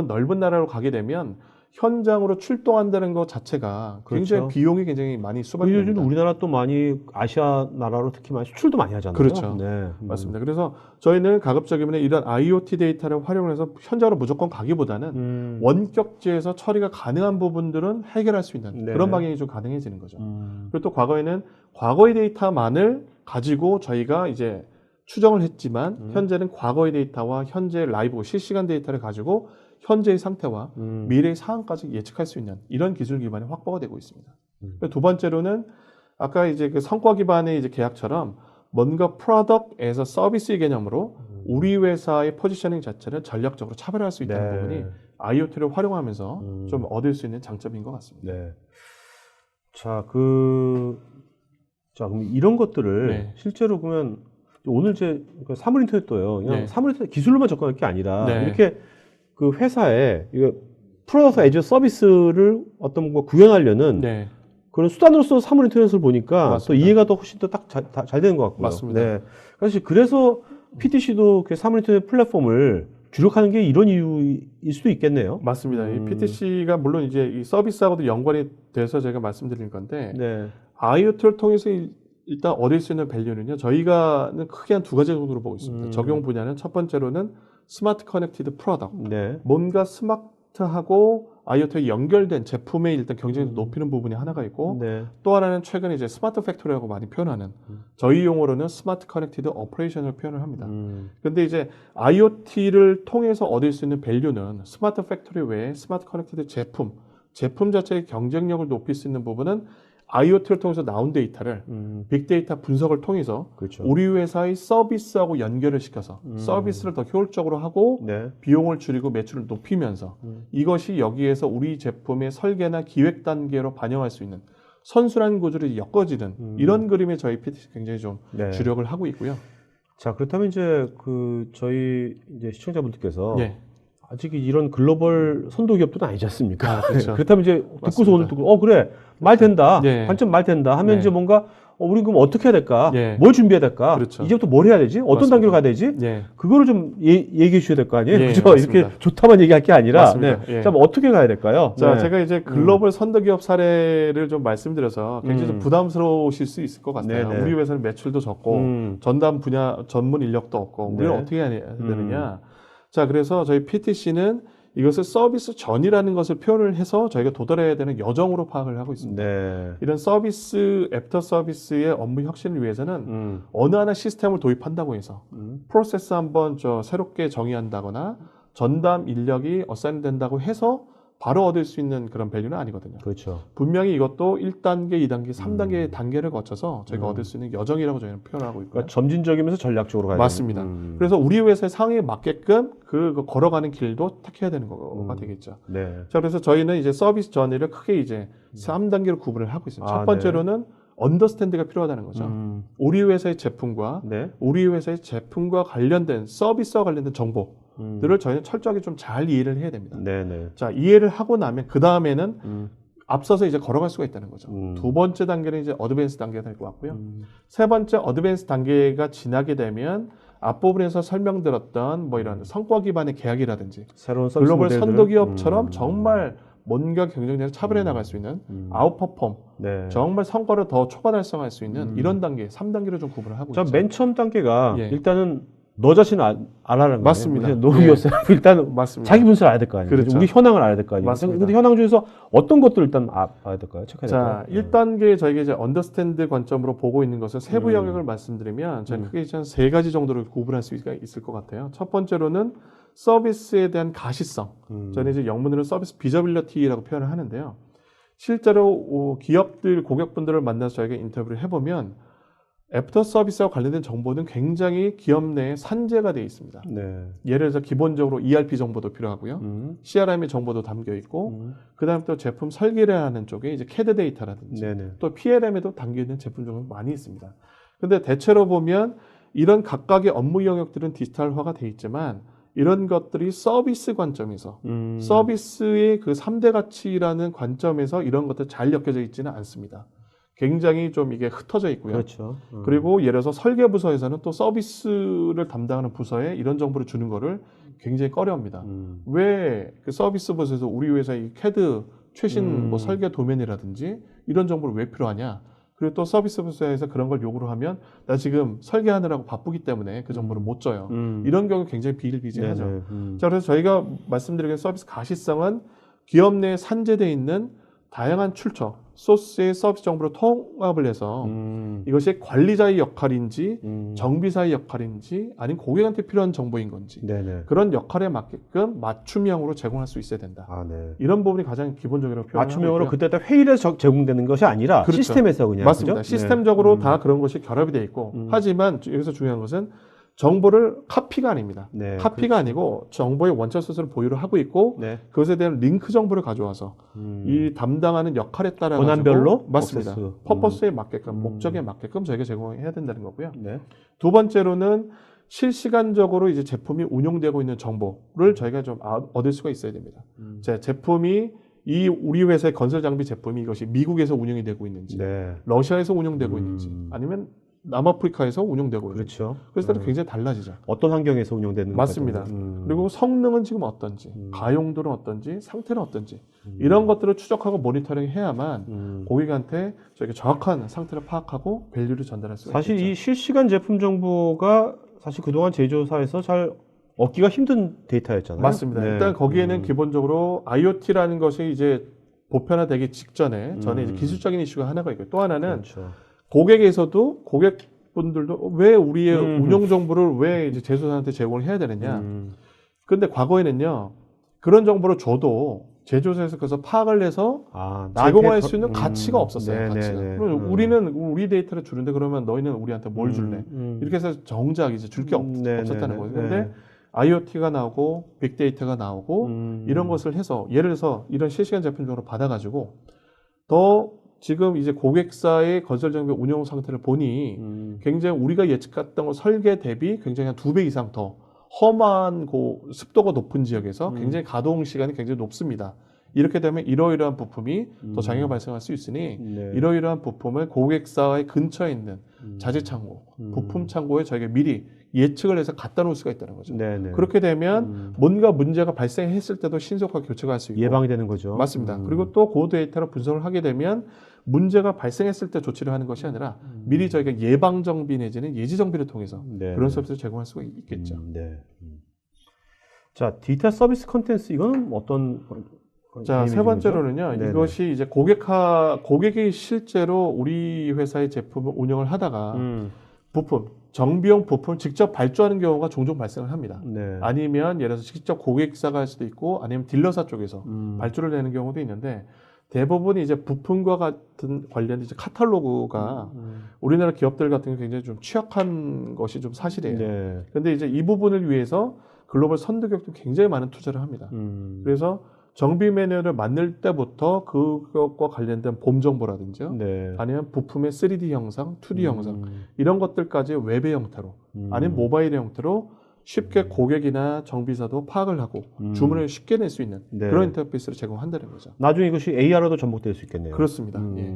넓은 나라로 가게 되면 현장으로 출동한다는 것 자체가 굉장히 비용이 굉장히 많이 수반이 됩니다. 우리나라 또 많이 아시아 나라로 특히 많이 수출도 많이 하잖아요. 그렇죠. 맞습니다. 그래서 저희는 가급적이면 이런 IoT 데이터를 활용을 해서 현장으로 무조건 가기보다는 원격지에서 처리가 가능한 부분들은 해결할 수 있는 그런 방향이 좀 가능해지는 거죠. 그리고 또 과거에는 과거의 데이터만을 가지고 저희가 이제 추정을 했지만 현재는 과거의 데이터와 현재 라이브 실시간 데이터를 가지고 현재의 상태와 미래의 상황까지 예측할 수 있는 이런 기술 기반이 확보가 되고 있습니다. 두 번째로는 아까 이제 그 성과 기반의 이제 계약처럼 뭔가 프로덕트에서 서비스의 개념으로 우리 회사의 포지셔닝 자체를 전략적으로 차별할 수 있다는 부분이 IoT를 활용하면서 좀 얻을 수 있는 장점인 것 같습니다. 자, 그럼 이런 것들을 실제로 보면 오늘 제 사물 인터넷도요. 그냥 사물 인터넷 기술로만 접근할 게 아니라 이렇게 그 회사에 이거 프로덕트 에즈 서비스를 어떤 거 구현하려는 그런 수단으로서 사물 인터넷을 보니까 또 이해가 더 훨씬 더 딱 잘 되는 것 같고요. 맞습니다. 그래서 PTC도 그 사물 인터넷 플랫폼을 주력하는 게 이런 이유일 수도 있겠네요. 맞습니다. 이 PTC가 물론 이제 이 서비스하고도 연관이 돼서 제가 말씀드린 건데 IoT를 통해서 일단 얻을 수 있는 밸류는요. 저희가는 크게 한 두 가지 정도로 보고 있습니다. 적용 분야는 첫 번째로는 스마트 커넥티드 프로덕트. 뭔가 스마트하고 IoT에 연결된 제품의 일단 경쟁력을 높이는 부분이 하나가 있고 또 하나는 최근에 이제 스마트 팩토리라고 많이 표현하는 저희 용어로는 스마트 커넥티드 오퍼레이션을 표현을 합니다. 근데 이제 IoT를 통해서 얻을 수 있는 밸류는 스마트 팩토리 외에 스마트 커넥티드 제품 자체의 경쟁력을 높일 수 있는 부분은 IoT를 통해서 나온 데이터를 빅데이터 분석을 통해서 우리 회사의 서비스하고 연결을 시켜서 서비스를 더 효율적으로 하고 비용을 줄이고 매출을 높이면서 이것이 여기에서 우리 제품의 설계나 기획 단계로 반영할 수 있는 선순환 구조를 엮어지는 이런 그림에 저희 PTC 굉장히 좀 주력을 하고 있고요. 자, 그렇다면 이제 저희 이제 시청자분들께서 아직 이런 글로벌 선도 기업들은 아니지 않습니까? 그렇다면 이제 듣고서 오늘 듣고 그래 말 된다 관점 말 된다 하면 이제 뭔가 우리 그럼 어떻게 해야 될까? 뭘 준비해야 될까? 이제부터 뭘 해야 되지? 어떤 단계로 가야 되지? 그거를 좀 얘기해 주셔야 될 거 아니에요? 그죠? 이렇게 좋다만 얘기할 게 아니라 자, 뭐 어떻게 가야 될까요? 자, 제가 이제 글로벌 선도 기업 사례를 좀 말씀드려서 굉장히 좀 부담스러우실 수 있을 것 같아요. 우리 회사는 매출도 적고 전담 분야 전문 인력도 없고 우리는 어떻게 해야 되느냐? 자, 그래서 저희 PTC는 이것을 서비스 전이라는 것을 표현을 해서 저희가 도달해야 되는 여정으로 파악을 하고 있습니다. 이런 서비스, 애프터 서비스의 업무 혁신을 위해서는 어느 하나 시스템을 도입한다고 해서 프로세스 한번 새롭게 정의한다거나 전담 인력이 어사인 된다고 해서 바로 얻을 수 있는 그런 밸류는 아니거든요. 그렇죠. 분명히 이것도 1단계, 2단계, 3단계 단계를 거쳐서 저희가 얻을 수 있는 여정이라고 저희는 표현하고 있고요. 그러니까 점진적이면서 전략적으로 가야 맞습니다. 그래서 우리 회사의 상황에 맞게끔 그 걸어가는 길도 택해야 되는 거가 되겠죠. 네. 자, 그래서 저희는 이제 서비스 전의를 크게 이제 3단계로 구분을 하고 있습니다. 첫 번째로는 언더스탠드가 필요하다는 거죠. 우리 회사의 제품과 네. 우리 회사의 제품과 관련된 서비스와 관련된 정보들을 저희는 철저하게 좀 잘 이해를 해야 됩니다. 네네. 자, 이해를 하고 나면 그 다음에는 앞서서 이제 걸어갈 수가 있다는 거죠. 두 번째 단계는 이제 어드밴스 단계가 될 것 같고요. 세 번째 어드밴스 단계가 지나게 되면 앞부분에서 설명드렸던 뭐 이런 성과 기반의 계약이라든지 새로운 서비스 글로벌 모델들을- 선도 기업처럼 정말 뭔가 경쟁력을 차별해 나갈 수 있는 아웃퍼폼, 네. 정말 성과를 더 초과 달성할 수 있는 이런 단계, 3단계로 좀 구분을 하고 있죠. 전 맨 처음 단계가 예. 일단은 너 자신을 알아라는 거예요. 맞습니다. 노이어셀 일단은 맞습니다. 자기 분석을 알아야 될 거 아니에요. 그렇죠. 우리 현황을 알아야 될 거 아니에요. 맞습니다. 근데 현황 중에서 어떤 것들을 일단 알아야 될까요? 체크해야 자, 될까요? 1단계 저희가 이제 언더스탠드 관점으로 보고 있는 것은 세부 영역을 말씀드리면 저는 크게 한 세 가지 정도로 구분할 수 있을 것 같아요. 첫 번째로는 서비스에 대한 가시성. 저는 이제 영문으로 서비스 비저빌리티라고 표현을 하는데요. 실제로 기업들, 고객분들을 만나서 저희가 인터뷰를 해보면 애프터 서비스와 관련된 정보는 굉장히 기업 내에 산재가 되어 있습니다. 네. 예를 들어서 기본적으로 ERP 정보도 필요하고요. CRM의 정보도 담겨 있고, 그 다음에 또 제품 설계를 하는 쪽에 이제 CAD 데이터라든지, 네네. 또 PLM에도 담겨 있는 제품 종류가 많이 있습니다. 근데 대체로 보면 이런 각각의 업무 영역들은 디지털화가 돼 있지만, 이런 것들이 서비스 관점에서, 서비스의 그 3대 가치라는 관점에서 이런 것들 잘 엮여져 있지는 않습니다. 굉장히 좀 이게 흩어져 있고요. 그렇죠. 그리고 예를 들어서 설계 부서에서는 또 서비스를 담당하는 부서에 이런 정보를 주는 거를 굉장히 꺼려합니다. 왜 그 서비스 부서에서 우리 회사의 CAD 최신 뭐 설계 도면이라든지 이런 정보를 왜 필요하냐? 그리고 또 서비스 부서에서 그런 걸 요구를 하면 나 지금 설계하느라고 바쁘기 때문에 그 정보를 못 줘요. 이런 경우 굉장히 비일비재하죠. 자, 그래서 저희가 말씀드리는 서비스 가시성은 기업 내에 산재되어 있는 다양한 출처, 소스의 서비스 정보를 통합을 해서 이것이 관리자의 역할인지 정비사의 역할인지 아니면 고객한테 필요한 정보인 건지 네네. 그런 역할에 맞게끔 맞춤형으로 제공할 수 있어야 된다. 아, 네. 이런 부분이 가장 기본적으로 표현을 맞춤형으로 하고 있고요. 그때 회의에서 제공되는 것이 아니라 그렇죠. 시스템에서 그냥 맞습니다. 그죠? 시스템적으로 네. 다 그런 것이 결합이 되어 있고 하지만 여기서 중요한 것은 정보를 카피가 아닙니다. 네, 카피가 아니고 정보의 원천 소스를 보유를 하고 있고 네. 그것에 대한 링크 정보를 가져와서 이 담당하는 역할에 따라 권한별로 맞습니다. 액세스. 퍼포스에 맞게끔 목적에 맞게끔 저희가 제공해야 된다는 거고요. 네. 두 번째로는 실시간적으로 이제 제품이 운용되고 있는 정보를 저희가 좀 얻을 수가 있어야 됩니다. 제 제품이 이 우리 회사의 건설 장비 제품이 이것이 미국에서 운영이 되고 있는지, 네. 러시아에서 운영되고 있는지, 아니면 남아프리카에서 운영되고 있는지. 그렇죠. 그래서 굉장히 달라지죠. 어떤 환경에서 운영되는 맞습니다. 그리고 성능은 지금 어떤지, 가용도는 어떤지, 상태는 어떤지 이런 것들을 추적하고 모니터링 해야만 고객한테 저희가 정확한 상태를 파악하고 밸류를 전달할 수가 사실 있겠죠. 이 실시간 제품 정보가 사실 그동안 제조사에서 잘 얻기가 힘든 데이터였잖아요. 맞습니다. 네. 일단 거기에는 기본적으로 IoT라는 것이 이제 보편화되기 직전에 전에 이제 기술적인 이슈가 하나가 있고 또 하나는 그렇죠. 고객에서도 고객분들도 왜 우리의 운영 정보를 왜 이제 제조사한테 제공을 해야 되느냐. 근데 과거에는요 그런 정보를 줘도 제조사에서 그래서 파악을 해서 제공할 수 있는 가치가 없었어요. 가치가. 그럼 우리는 우리 데이터를 주는데 그러면 너희는 우리한테 뭘 줄래? 이렇게 해서 정작 이제 줄 게 없었다는 거예요. 근데 IoT가 나오고 빅데이터가 나오고 이런 것을 해서 예를 들어서 이런 실시간 제품 정보를 받아가지고 더 지금 이제 고객사의 건설 장비 운영 상태를 보니 굉장히 우리가 예측했던 거 설계 대비 굉장히 한 2배 이상 더 험한 습도가 높은 지역에서 굉장히 가동 시간이 굉장히 높습니다. 이렇게 되면 이러이러한 부품이 더 장애가 발생할 수 있으니 이러이러한 부품을 고객사의 근처에 있는 자재 창고, 부품 창고에 저희가 미리 예측을 해서 갖다 놓을 수가 있다는 거죠. 네네. 그렇게 되면 뭔가 문제가 발생했을 때도 신속하게 교체가 할 수 있고 예방이 되는 거죠. 맞습니다. 그리고 또 그 데이터를 분석을 하게 되면 문제가 발생했을 때 조치를 하는 것이 아니라 미리 저희가 예방 정비 내지는 예지 정비를 통해서 그런 서비스를 제공할 수가 있겠죠. 네. 자, 디지털 서비스 컨텐츠 이거는 어떤 자, 세 번째로는요. 네네. 이것이 이제 고객이 실제로 우리 회사의 제품을 운영을 하다가 부품, 정비용 부품을 직접 발주하는 경우가 종종 발생을 합니다. 네. 아니면 예를 들어서 직접 고객사가 할 수도 있고 아니면 딜러사 쪽에서 발주를 내는 경우도 있는데 대부분 이제 부품과 같은 관련된 이제 카탈로그가 우리나라 기업들 같은 경우 굉장히 좀 취약한 것이 좀 사실이에요. 네. 근데 이제 이 부분을 위해서 글로벌 선도격도 굉장히 많은 투자를 합니다. 그래서 정비 매뉴얼을 만들 때부터 그것과 관련된 봄 정보라든지요. 네. 아니면 부품의 3D 형상, 2D 형상 이런 것들까지 웹의 형태로 아니면 모바일의 형태로 쉽게 고객이나 정비사도 파악을 하고 주문을 쉽게 낼 수 있는 네. 그런 인터페이스를 제공한다는 거죠. 나중에 이것이 AR로도 접목될 수 있겠네요. 그렇습니다. 예.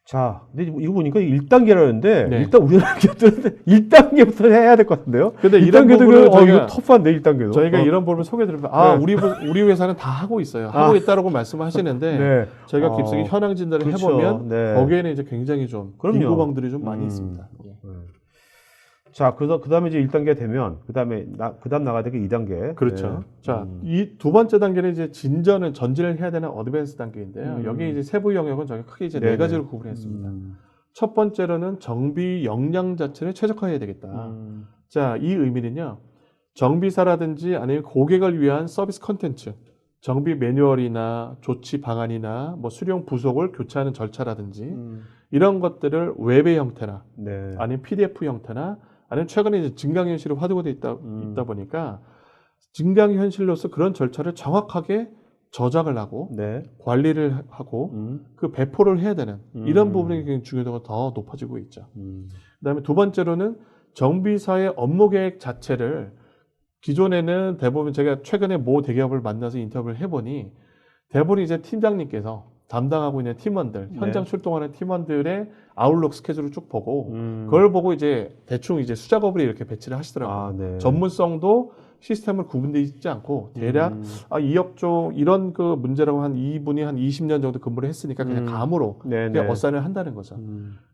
자, 근데 이거 보니까 1단계라는데 네. 일단 우리나라 기업들은 1단계부터 해야 될 것 같은데요. 근데 이런 1단계도 부분을 이거 저희가 터프한데 1단계도. 저희가 이런 부분을 소개드리면 네. 우리 회사는 다 하고 있어요. 하고 있다라고 말씀하시는데 네. 저희가 깊숙이 현황 진단을 그렇죠. 해보면 네. 거기에는 이제 굉장히 좀 그럼요. 빈구멍들이 좀 많이 있습니다. 예. 자, 그다음에 이제 1단계 되면 그다음 나가야 될 게 2단계. 그렇죠. 네. 자, 이 두 번째 단계는 이제 전진을 해야 되는 어드밴스 단계인데요. 여기 이제 세부 영역은 저희가 크게 이제 네 가지로 구분했습니다. 첫 번째로는 정비 역량 자체를 최적화해야 되겠다. 자, 이 의미는요. 정비사라든지 아니면 고객을 위한 서비스 컨텐츠, 정비 매뉴얼이나 조치 방안이나 뭐 수령 부속을 교체하는 절차라든지 이런 것들을 웹의 형태나 네. 아니면 PDF 형태나 아니면 최근에 이제 증강현실이 화두가 있다 보니까 증강현실로서 그런 절차를 정확하게 저장을 하고 네. 관리를 하고 그 배포를 해야 되는 이런 부분이 굉장히 중요도가 더 높아지고 있죠. 그다음에 두 번째로는 정비사의 업무 계획 자체를 기존에는 대부분 제가 최근에 모 대기업을 만나서 인터뷰를 해보니 대부분 이제 팀장님께서 담당하고 있는 팀원들, 현장 출동하는 팀원들의 아웃룩 스케줄을 쭉 보고 그걸 보고 이제 대충 이제 수작업을 이렇게 배치를 하시더라고요. 아, 네. 전문성도 시스템을 구분되어 있지 않고 대략 이 업종 이런 그 문제라고 한 이분이 한 20년 정도 근무를 했으니까 그냥 감으로 그냥 어사인을 한다는 거죠.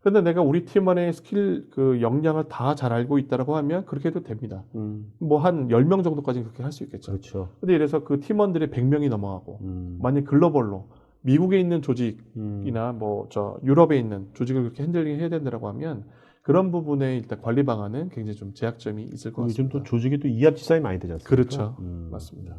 근데 내가 우리 팀원의 스킬 그 역량을 다 잘 알고 있다라고 하면 그렇게 해도 됩니다. 뭐 한 10명 정도까지 그렇게 할 수 있겠죠. 그렇죠. 근데 이래서 그 팀원들이 100명이 넘어가고 만약 글로벌로 미국에 있는 조직이나 뭐 저 유럽에 있는 조직을 그렇게 핸들링 해야 된다라고 하면 그런 부분에 일단 관리 방안은 굉장히 좀 제약점이 있을 것 요즘 같습니다. 또 조직이 또 이합지산이 많이 되지 않습니까? 그렇죠. 맞습니다.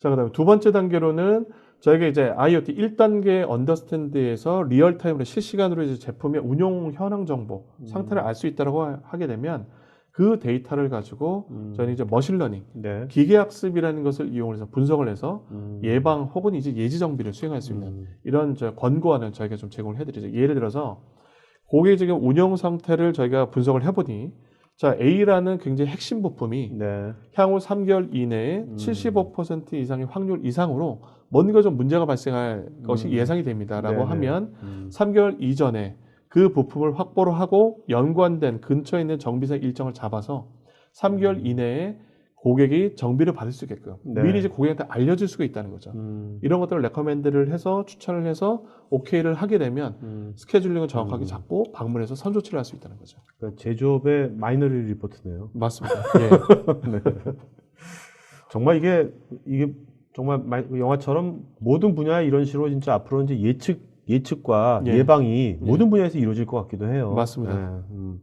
자, 그다음에 두 번째 단계로는 저희가 이제 IoT 1단계 언더스탠드에서 리얼타임으로 실시간으로 이제 제품의 운용 현황 정보 상태를 알 수 있다고 하게 되면 그 데이터를 가지고 저희는 이제 머신러닝, 네. 기계학습이라는 것을 이용해서 분석을 해서 예방 혹은 이제 예지 정비를 수행할 수 있는 이런 권고안을 저희가 좀 제공을 해드리죠. 예를 들어서 고객의 지금 운영 상태를 저희가 분석을 해보니 자 A라는 굉장히 핵심 부품이 네. 향후 3개월 이내에 75% 이상의 확률 이상으로 뭔가 좀 문제가 발생할 것이 예상이 됩니다라고 네네. 하면 3개월 이전에 그 부품을 확보를 하고 연관된 근처에 있는 정비사 일정을 잡아서 3개월 이내에 고객이 정비를 받을 수 있게끔 네. 미리 이제 고객한테 알려줄 수가 있다는 거죠. 이런 것들을 레커멘드를 해서 추천을 해서 오케이를 하게 되면 스케줄링을 정확하게 잡고 방문해서 선조치를 할 수 있다는 거죠. 그러니까 제조업의 마이너리 리포트네요. 맞습니다. 예. 네. 정말 이게 정말 영화처럼 모든 분야에 이런 식으로 진짜 앞으로 이제 예측과 예. 예방이 모든 분야에서 이루어질 것 같기도 해요. 맞습니다. 네.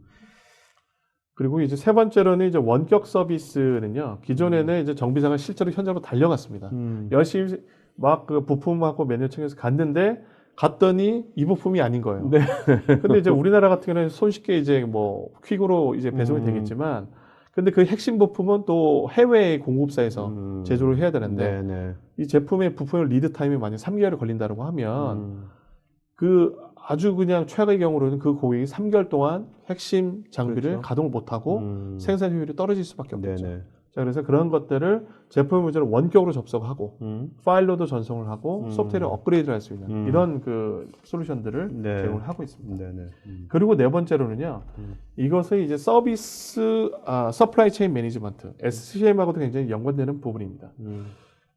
그리고 이제 세 번째로는 이제 원격 서비스는요. 기존에는 이제 정비사가 실제로 현장으로 달려갔습니다. 열심히 막 그 부품하고 매뉴얼 챙겨서 갔더니 이 부품이 아닌 거예요. 네. 근데 이제 우리나라 같은 경우는 손쉽게 이제 뭐 퀵으로 이제 배송이 되겠지만 근데 그 핵심 부품은 또 해외 공급사에서 제조를 해야 되는데 네. 이 제품의 부품의 리드 타임이 만약 3개월이 걸린다고 하면 그 아주 그냥 최악의 경우로는 그 고객이 3개월 동안 핵심 장비를 그렇죠. 가동을 못하고 생산 효율이 떨어질 수밖에 없겠죠. 네네. 자, 그래서 그런 것들을 제품의 문제를 원격으로 접속하고 파일로도 전송을 하고 소프트웨어를 업그레이드를 할 수 있는 이런 그 솔루션들을 네. 제공을 하고 있습니다. 네네. 그리고 네 번째로는요, 이것을 이제 서플라이 체인 매니지먼트, SCM하고도 굉장히 연관되는 부분입니다.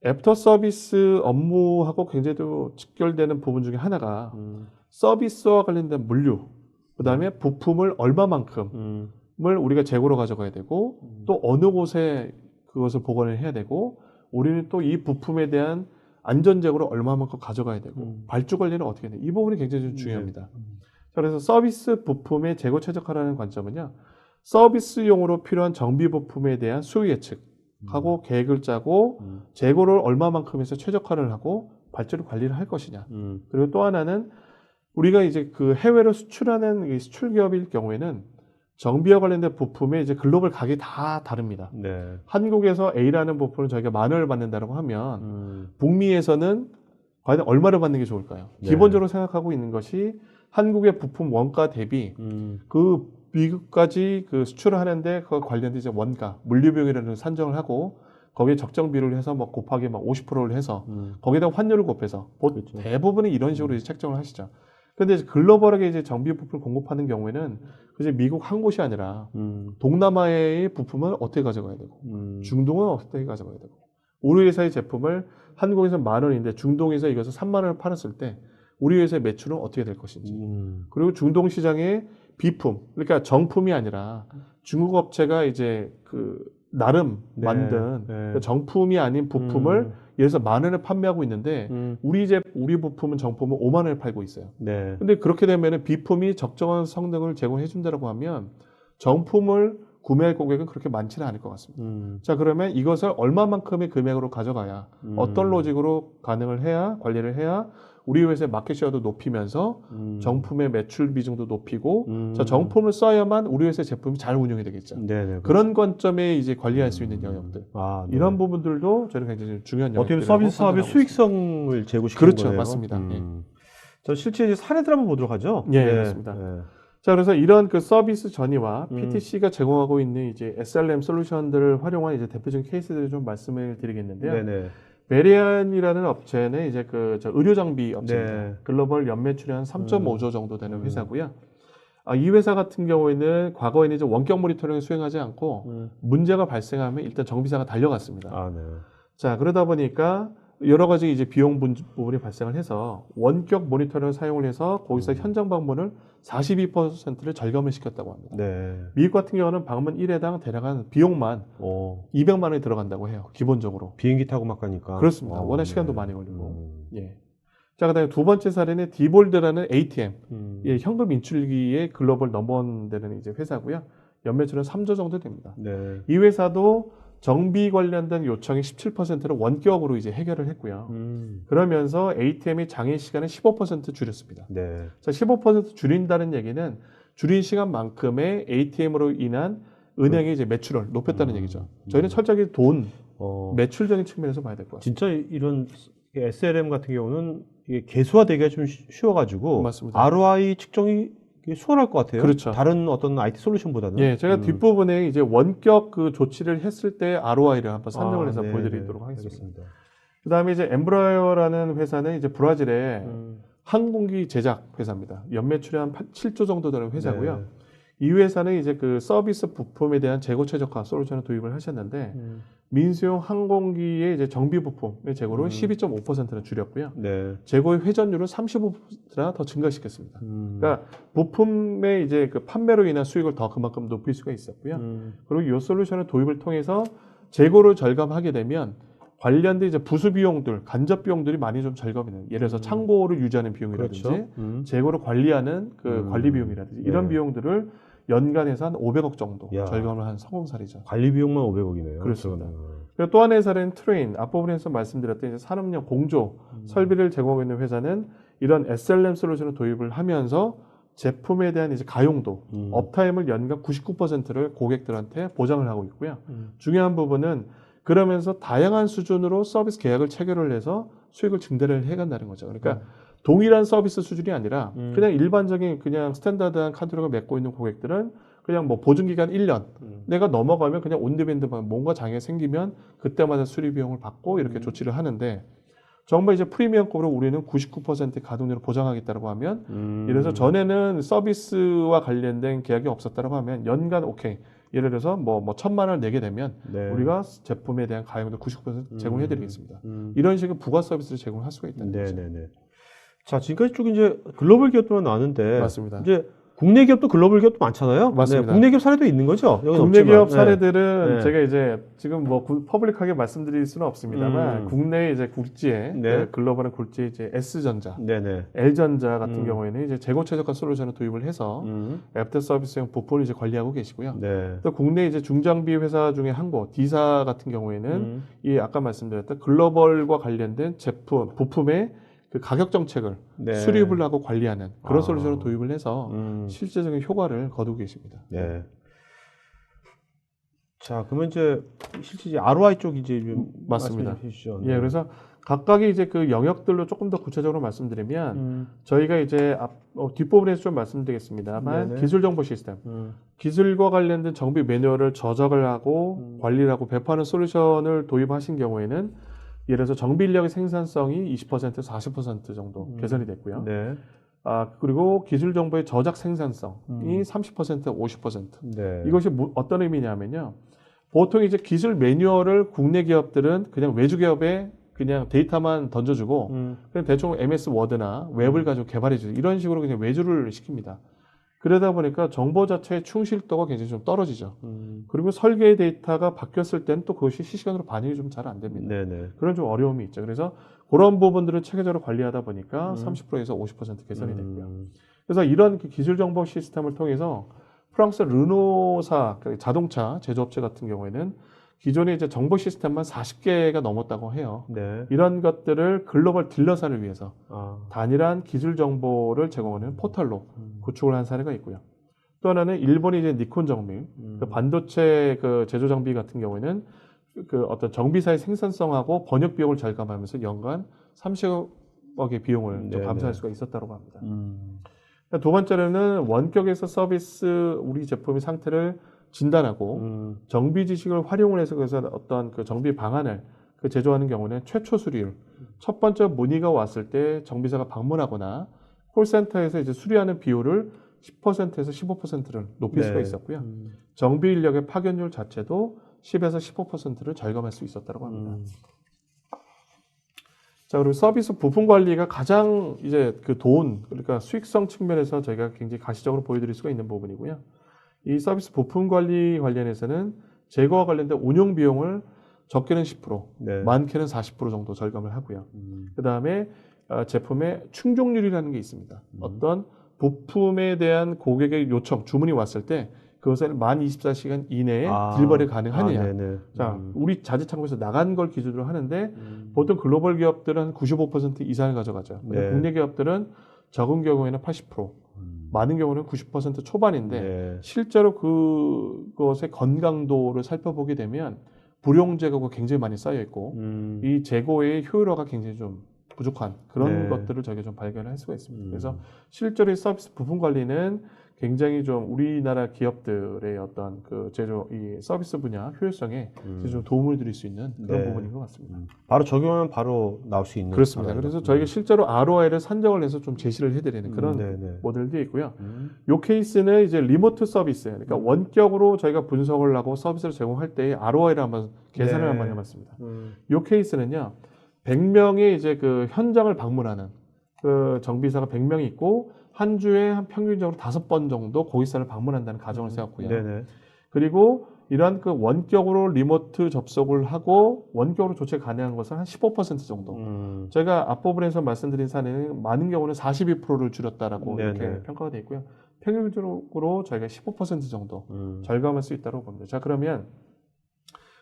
애프터 서비스 업무하고 굉장히 또 직결되는 부분 중에 하나가 서비스와 관련된 물류, 그 다음에 부품을 얼마만큼을 우리가 재고로 가져가야 되고 또 어느 곳에 그것을 보관을 해야 되고 우리는 또 이 부품에 대한 안전 재고를 얼마만큼 가져가야 되고 발주 관리는 어떻게 해야 돼? 이 부분이 굉장히 좀 중요합니다. 그래서 서비스 부품의 재고 최적화라는 관점은요. 서비스용으로 필요한 정비 부품에 대한 수요 예측하고 계획을 짜고 재고를 얼마만큼 해서 최적화를 하고 발주를 관리를 할 것이냐. 그리고 또 하나는 우리가 이제 그 해외로 수출하는 이 수출 기업일 경우에는 정비와 관련된 부품의 이제 글로벌 가격이 다 다릅니다. 네. 한국에서 A라는 부품을 저희가 10,000원을 받는다고 하면 북미에서는 과연 얼마를 받는 게 좋을까요? 네. 기본적으로 생각하고 있는 것이 한국의 부품 원가 대비 그 미국까지 그 수출을 하는데 그 관련된 이제 원가, 물류비용이라는 걸 산정을 하고 거기에 적정 비율을 해서 뭐 곱하기 막 50%를 해서 거기에다 환율을 곱해서 그렇죠. 대부분은 이런 식으로 이제 책정을 하시죠. 근데 이제 글로벌하게 이제 정비 부품을 공급하는 경우에는 이제 미국 한 곳이 아니라 동남아의 부품을 어떻게 가져가야 되고 중동은 어떻게 가져가야 되고 우리 회사의 제품을 한국에서 10,000원인데 중동에서 이것을 30,000원을 팔았을 때 우리 회사의 매출은 어떻게 될 것인지 그리고 중동 시장의 비품 그러니까 정품이 아니라 중국 업체가 이제 그 나름 네. 만든 네. 정품이 아닌 부품을 예를 들어서 10,000원에 판매하고 있는데 우리 부품은 정품을 50,000원에 팔고 있어요. 네. 근데 그렇게 되면은 비품이 적정한 성능을 제공해 준다고 하면 정품을 구매할 고객은 그렇게 많지는 않을 것 같습니다. 자, 그러면 이것을 얼마만큼의 금액으로 가져가야 어떤 로직으로 가능을 해야 관리를 해야 우리 회사의 마켓쉐어도 높이면서 정품의 매출 비중도 높이고 자, 정품을 써야만 우리 회사의 제품이 잘 운영이 되겠죠. 네네. 그런 관점에 이제 관리할 수 있는 영역들. 아, 네. 이런 부분들도 저는 굉장히 중요한 어떻게 보면 영역들이라고 서비스 사업의 판단하고 수익성을 제고시키는 그렇죠, 거네요. 맞습니다. 예. 자, 실제 이제 사례들 한번 보도록 하죠. 예, 네. 맞습니다. 네. 자, 그래서 이런 그 서비스 전이와 PTC가 제공하고 있는 이제 SLM 솔루션들을 활용한 이제 대표적인 케이스들을 좀 말씀을 드리겠는데요. 네네. 메리안이라는 업체는 이제 그 의료 장비 업체입니다. 네. 글로벌 연매출이 한 3.5조 정도 되는 회사고요. 이 회사 같은 경우에는 과거에는 이제 원격 모니터링을 수행하지 않고 문제가 발생하면 일단 정비사가 달려갔습니다. 아, 네. 자, 그러다 보니까 여러 가지 이제 비용 부분이 발생을 해서 원격 모니터링을 사용을 해서 거기서 현장 방문을 42%를 절감을 시켰다고 합니다. 네. 미국 같은 경우는 방문 1회당 대략 한 비용만 200만 원이 들어간다고 해요. 기본적으로. 비행기 타고 막 가니까. 그렇습니다. 워낙 시간도 많이 걸리고. 예. 자, 그다음에 두 번째 사례는 디볼드라는 ATM, 예, 현금 인출기의 글로벌 넘버원 되는 이제 회사고요. 연매출은 3조 정도 됩니다. 네. 이 회사도 정비 관련된 요청의 17%를 원격으로 이제 해결을 했고요. 그러면서 ATM의 장애 시간을 15% 줄였습니다. 네. 자, 15% 줄인다는 얘기는 줄인 시간만큼의 ATM으로 인한 은행의 이제 매출을 높였다는 얘기죠. 저희는 철저하게 돈, 매출적인 측면에서 봐야 될 것 같습니다. 진짜 이런 SLM 같은 경우는 이게 개수화되기가 좀 쉬워가지고 맞습니다. ROI 측정이 수월할 것 같아요. 그렇죠. 다른 어떤 IT 솔루션보다는. 예, 제가 뒷부분에 이제 원격 그 조치를 했을 때 ROI를 한번 산정을 해서 네, 보여드리도록 네. 하겠습니다. 알겠습니다. 그 다음에 이제 엠브라이어라는 회사는 이제 브라질의 항공기 제작 회사입니다. 연매출이 한 7조 정도 되는 회사고요. 네. 이 회사는 이제 그 서비스 부품에 대한 재고 최적화 솔루션을 도입을 하셨는데 민수용 항공기의 이제 정비 부품의 재고를 12.5%는 줄였고요. 네. 재고의 회전율을 35%나 더 증가시켰습니다. 그러니까 부품의 이제 그 판매로 인한 수익을 더 그만큼 높일 수가 있었고요. 그리고 이 솔루션의 도입을 통해서 재고를 절감하게 되면 관련된 이제 부수 비용들, 간접 비용들이 많이 좀 절감이 돼요. 예를 들어서 창고를 유지하는 비용이라든지 그렇죠. 재고를 관리하는 그 관리 비용이라든지 이런 네. 비용들을 연간에서 한 500억 정도 야. 절감을 한 성공 사례죠. 관리 비용만 500억이네요. 그렇습니다. 그리고 또 하나의 사례는 트레인, 앞부분에서 말씀드렸던 이제 산업용 공조 설비를 제공하고 있는 회사는 이런 SLM 솔루션을 도입을 하면서 제품에 대한 이제 가용도, 업타임을 연간 99%를 고객들한테 보장을 하고 있고요. 중요한 부분은 그러면서 다양한 수준으로 서비스 계약을 체결을 해서 수익을 증대를 해간다는 거죠. 그러니까 동일한 서비스 수준이 아니라 그냥 일반적인 그냥 스탠다드한 카드를 맺고 있는 고객들은 그냥 뭐 보증기간 1년 내가 넘어가면 그냥 온디밴드만 뭔가 장애 생기면 그때마다 수리 비용을 받고 이렇게 조치를 하는데 정말 이제 프리미엄급으로 우리는 99% 가동률을 보장하겠다고 하면 이래서 전에는 서비스와 관련된 계약이 없었다고 하면 연간 오케이 예를 들어서 뭐 1,000만 원 내게 되면 네. 우리가 제품에 대한 가용도 99% 제공해드리겠습니다. 이런 식의 부가 서비스를 제공할 수가 있다는 거죠. 네네네. 자, 지금까지 쭉 이제 글로벌 기업들만 나왔는데 맞습니다. 이제 국내 기업도 글로벌 기업도 많잖아요. 맞습니다. 네, 국내 기업 사례도 있는 거죠. 여기는 국내 없지만. 기업 네. 사례들은 네. 제가 이제 지금 뭐 퍼블릭하게 말씀드릴 수는 없습니다만 국내 이제 굴지에 네. 그 글로벌한 굴지에 이제 S전자, 네네. L전자 같은 경우에는 이제 재고 최적화 솔루션을 도입을 해서 애프터 서비스형 부품을 이제 관리하고 계시고요. 네. 또 국내 이제 중장비 회사 중에 한 곳, D사 같은 경우에는 이 아까 말씀드렸던 글로벌과 관련된 제품, 부품의 그 가격 정책을 네. 수립을 하고 관리하는 그런 솔루션을 도입을 해서 실제적인 효과를 거두고 계십니다. 네. 자, 그러면 이제 실제 이제 ROI 쪽 이제 좀 맞습니다. 말씀해 주시죠. 예, 그래서 각각의 이제 그 영역들로 조금 더 구체적으로 말씀드리면 저희가 이제 뒷부분에서 좀 말씀드리겠습니다만 네네. 기술 정보 시스템, 기술과 관련된 정비 매뉴얼을 저작을 하고 관리를 하고 배포하는 솔루션을 도입하신 경우에는 예를 들어서 정비 인력의 생산성이 20%에서 40% 정도 개선이 됐고요. 네. 그리고 기술 정보의 저작 생산성이 30%, 50%. 네. 이것이 어떤 의미냐면요. 보통 이제 기술 매뉴얼을 국내 기업들은 그냥 외주 기업에 그냥 데이터만 던져주고 그냥 대충 MS 워드나 웹을 가지고 개발해주고 이런 식으로 그냥 외주를 시킵니다. 그러다 보니까 정보 자체의 충실도가 굉장히 좀 떨어지죠. 그리고 설계의 데이터가 바뀌었을 때는 또 그것이 실시간으로 반영이 좀 잘 안 됩니다. 네네. 그런 좀 어려움이 있죠. 그래서 그런 부분들을 체계적으로 관리하다 보니까 30%에서 50% 개선이 됐고요. 그래서 이런 기술 정보 시스템을 통해서 프랑스 르노사 자동차 제조업체 같은 경우에는 기존에 이제 정보 시스템만 40개가 넘었다고 해요. 네. 이런 것들을 글로벌 딜러사를 위해서 아. 단일한 기술 정보를 제공하는 포털로 구축을 한 사례가 있고요. 또 하나는 일본의 이제 니콘 정밀, 그 반도체 그 제조 장비 같은 경우에는 그 어떤 정비사의 생산성하고 번역 비용을 절감하면서 연간 30억의 비용을 좀 감소할 수가 있었다고 합니다. 두 번째로는 원격에서 서비스 우리 제품의 상태를 진단하고 정비 지식을 활용을 해서 그래서 어떤 그 정비 방안을 그 제조하는 경우는 최초 수리율. 첫 번째 문의가 왔을 때 정비사가 방문하거나 콜센터에서 이제 수리하는 비율을 10%에서 15%를 높일 수가 있었고요. 정비 인력의 파견율 자체도 10에서 15%를 절감할 수 있었다고 합니다. 자, 그리고 서비스 부품 관리가 가장 이제 그 돈, 그러니까 수익성 측면에서 저희가 굉장히 가시적으로 보여드릴 수가 있는 부분이고요. 이 서비스 부품 관리 관련해서는 제거와 관련된 운용 비용을 적게는 10%, 네. 많게는 40% 정도 절감을 하고요. 그 다음에 제품의 충족률이라는 게 있습니다. 어떤 부품에 대한 고객의 요청, 주문이 왔을 때 그것을 만 24시간 이내에 딜버리 가능하느냐. 자, 우리 자재창고에서 나간 걸 기준으로 하는데 보통 글로벌 기업들은 95% 이상을 가져가죠. 네. 국내 기업들은 적은 경우에는 80%, 많은 경우는 90% 초반인데 네. 실제로 그것의 건강도를 살펴보게 되면 불용 재고가 굉장히 많이 쌓여 있고 이 재고의 효율화가 굉장히 좀 부족한 그런 네. 것들을 저희가 좀 발견할 수가 있습니다. 그래서 실제로 이 서비스 부품 관리는 굉장히 좀 우리나라 기업들의 어떤 그 제조 이 서비스 분야 효율성에 좀 도움을 드릴 수 있는 그런 네. 부분인 것 같습니다. 바로 적용하면 바로 나올 수 있는. 그렇습니다. 그래서 저희가 실제로 ROI를 산정을 해서 좀 제시를 해드리는 그런 네네. 모델도 있고요. 이 케이스는 이제 리모트 서비스, 그러니까 원격으로 저희가 분석을 하고 서비스를 제공할 때의 ROI를 한번 계산을 네. 한번 해봤습니다. 이 케이스는요, 100명의 이제 그 현장을 방문하는 그 정비사가 100명이 있고 한 주에 한 평균적으로 5번 정도 고객사를 방문한다는 가정을 세웠고요. 네네. 그리고 이러한 그 원격으로 리모트 접속을 하고 원격으로 조치 가능한 것은 한 15% 정도. 제가 앞부분에서 말씀드린 사례는 많은 경우는 42%를 줄였다라고 네네. 이렇게 평가가 되어 있고요. 평균적으로 저희가 15% 정도 절감할 수 있다고 봅니다. 자, 그러면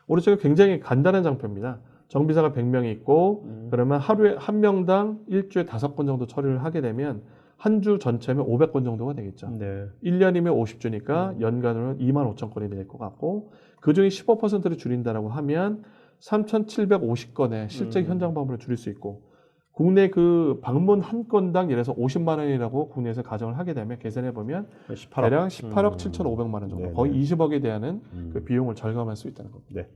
우리 저희가 굉장히 간단한 장표입니다. 정비사가 100명이 있고 그러면 하루에 한 명당 일주에 5건 정도 처리를 하게 되면 한 주 전체면 500건 정도가 되겠죠. 네. 1년이면 50주니까 연간으로는 25,000건이 될 것 같고 그중에 15%를 줄인다라고 하면 3,750건의 실제 현장 방문을 줄일 수 있고 국내 그 방문 한 건당 예를 들어서 50만 원이라고 국내에서 가정을 하게 되면 계산해 보면 18억. 대략 18억 7,500만 원 정도, 네네. 거의 20억에 대한 그 비용을 절감할 수 있다는 겁니다. 네.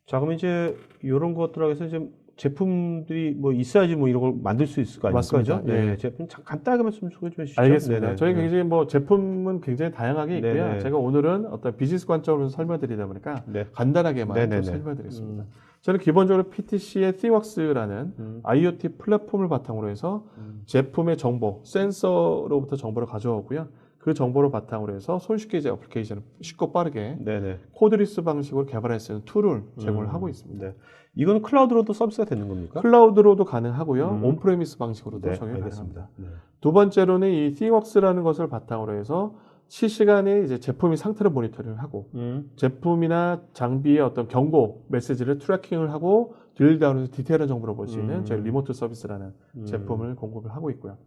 자, 그럼 이제 이런 것들하고 해서 좀 제품들이 뭐 있어야지 뭐 이런 걸 만들 수 있을 거 아닙니까? 맞습니다. 그죠? 네. 예. 제품 참 간단하게 말씀 좀 해주시죠. 알겠습니다. 네네. 저희 굉장히 뭐 제품은 굉장히 다양하게 있고요. 네네. 제가 오늘은 어떤 비즈니스 관점으로 설명드리다 보니까 네. 간단하게만 네네네. 좀 설명드리겠습니다. 저는 기본적으로 PTC의 THEWORKS라는 IoT 플랫폼을 바탕으로 해서 제품의 정보, 센서로부터 정보를 가져오고요. 그 정보를 바탕으로 해서 손쉽게 이제 어플리케이션을 쉽고 빠르게 네네. 코드리스 방식으로 개발할 수 있는 툴을 제공을 하고 있습니다. 네. 이건 클라우드로도 서비스가 되는 겁니까? 클라우드로도 가능하고요. 온프레미스 방식으로도 네, 적용이 알겠습니다. 가능합니다. 네. 두 번째로는 이 ThinkWorks라는 것을 바탕으로 해서 실시간에 이제 제품의 상태를 모니터링을 하고 제품이나 장비의 어떤 경고 메시지를 트래킹을 하고 드릴다운해서 디테일한 정보를 볼 수 있는 저희 리모트 서비스라는 제품을 공급을 하고 있고요.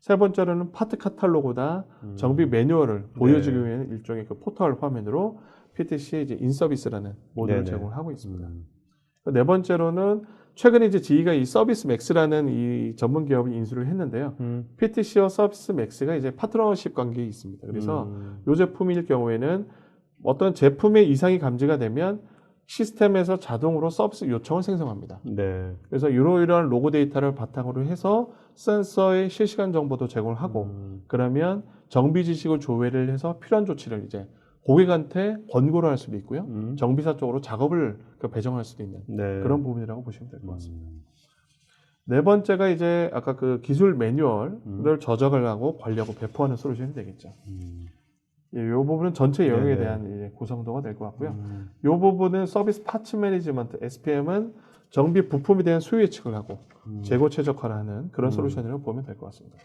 세 번째로는 파트 카탈로그나 정비 매뉴얼을 보여주기 위한 일종의 그 포털 화면으로 PTC의 이제 인서비스라는 모듈을 제공을 하고 있습니다. 네 번째로는 최근에 이제 GE가 이 서비스 맥스라는 이 전문 기업을 인수를 했는데요. PTC와 서비스 맥스가 이제 파트너십 관계에 있습니다. 그래서 이 제품일 경우에는 어떤 제품의 이상이 감지가 되면 시스템에서 자동으로 서비스 요청을 생성합니다. 네. 그래서 이러이러한 로고 데이터를 바탕으로 해서 센서의 실시간 정보도 제공을 하고 그러면 정비 지식을 조회를 해서 필요한 조치를 이제 고객한테 권고를 할 수도 있고요. 정비사 쪽으로 작업을 배정할 수도 있는 그런 부분이라고 보시면 될 것 같습니다. 네 번째가 이제 아까 그 기술 매뉴얼을 저작을 하고 관리하고 배포하는 솔루션이 되겠죠. 이 부분은 전체 영역에 대한 이제 구성도가 될 것 같고요. 이 부분은 서비스 파츠 매니지먼트 SPM은 정비 부품에 대한 수요 예측을 하고 재고 최적화를 하는 그런 솔루션이라고 보면 될 것 같습니다.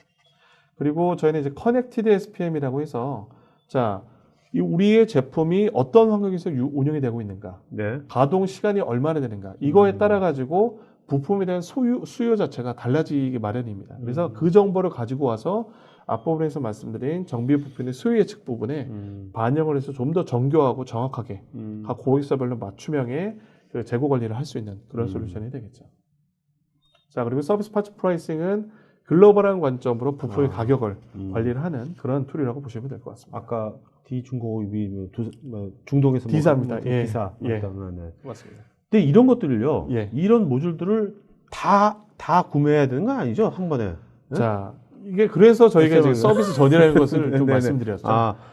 그리고 저희는 이제 커넥티드 SPM이라고 해서 자, 이 우리의 제품이 어떤 환경에서 운영이 되고 있는가, 가동 시간이 얼마나 되는가 이거에 따라 가지고 부품에 대한 수요 자체가 달라지기 마련입니다. 그래서 그 정보를 가지고 와서 앞부분에서 말씀드린 정비 부품의 수요 예측 부분에 반영을 해서 좀 더 정교하고 정확하게 각 고객사별로 맞춤형의 그 재고 관리를 할 수 있는 그런 솔루션이 되겠죠. 자, 그리고 서비스 파츠 프라이싱은 글로벌한 관점으로 부품의 가격을 관리를 하는 그런 툴이라고 보시면 될 것 같습니다. 아까 D중공업이 중동에서 D사입니다. D사. 예. 네. 맞습니다. 근데 이런 것들을요, 예. 이런 모듈들을 다 구매해야 되는 건 아니죠, 한 번에? 네? 자, 이게 그래서 저희가 이제 서비스 전이라는 것을 좀 말씀드렸죠.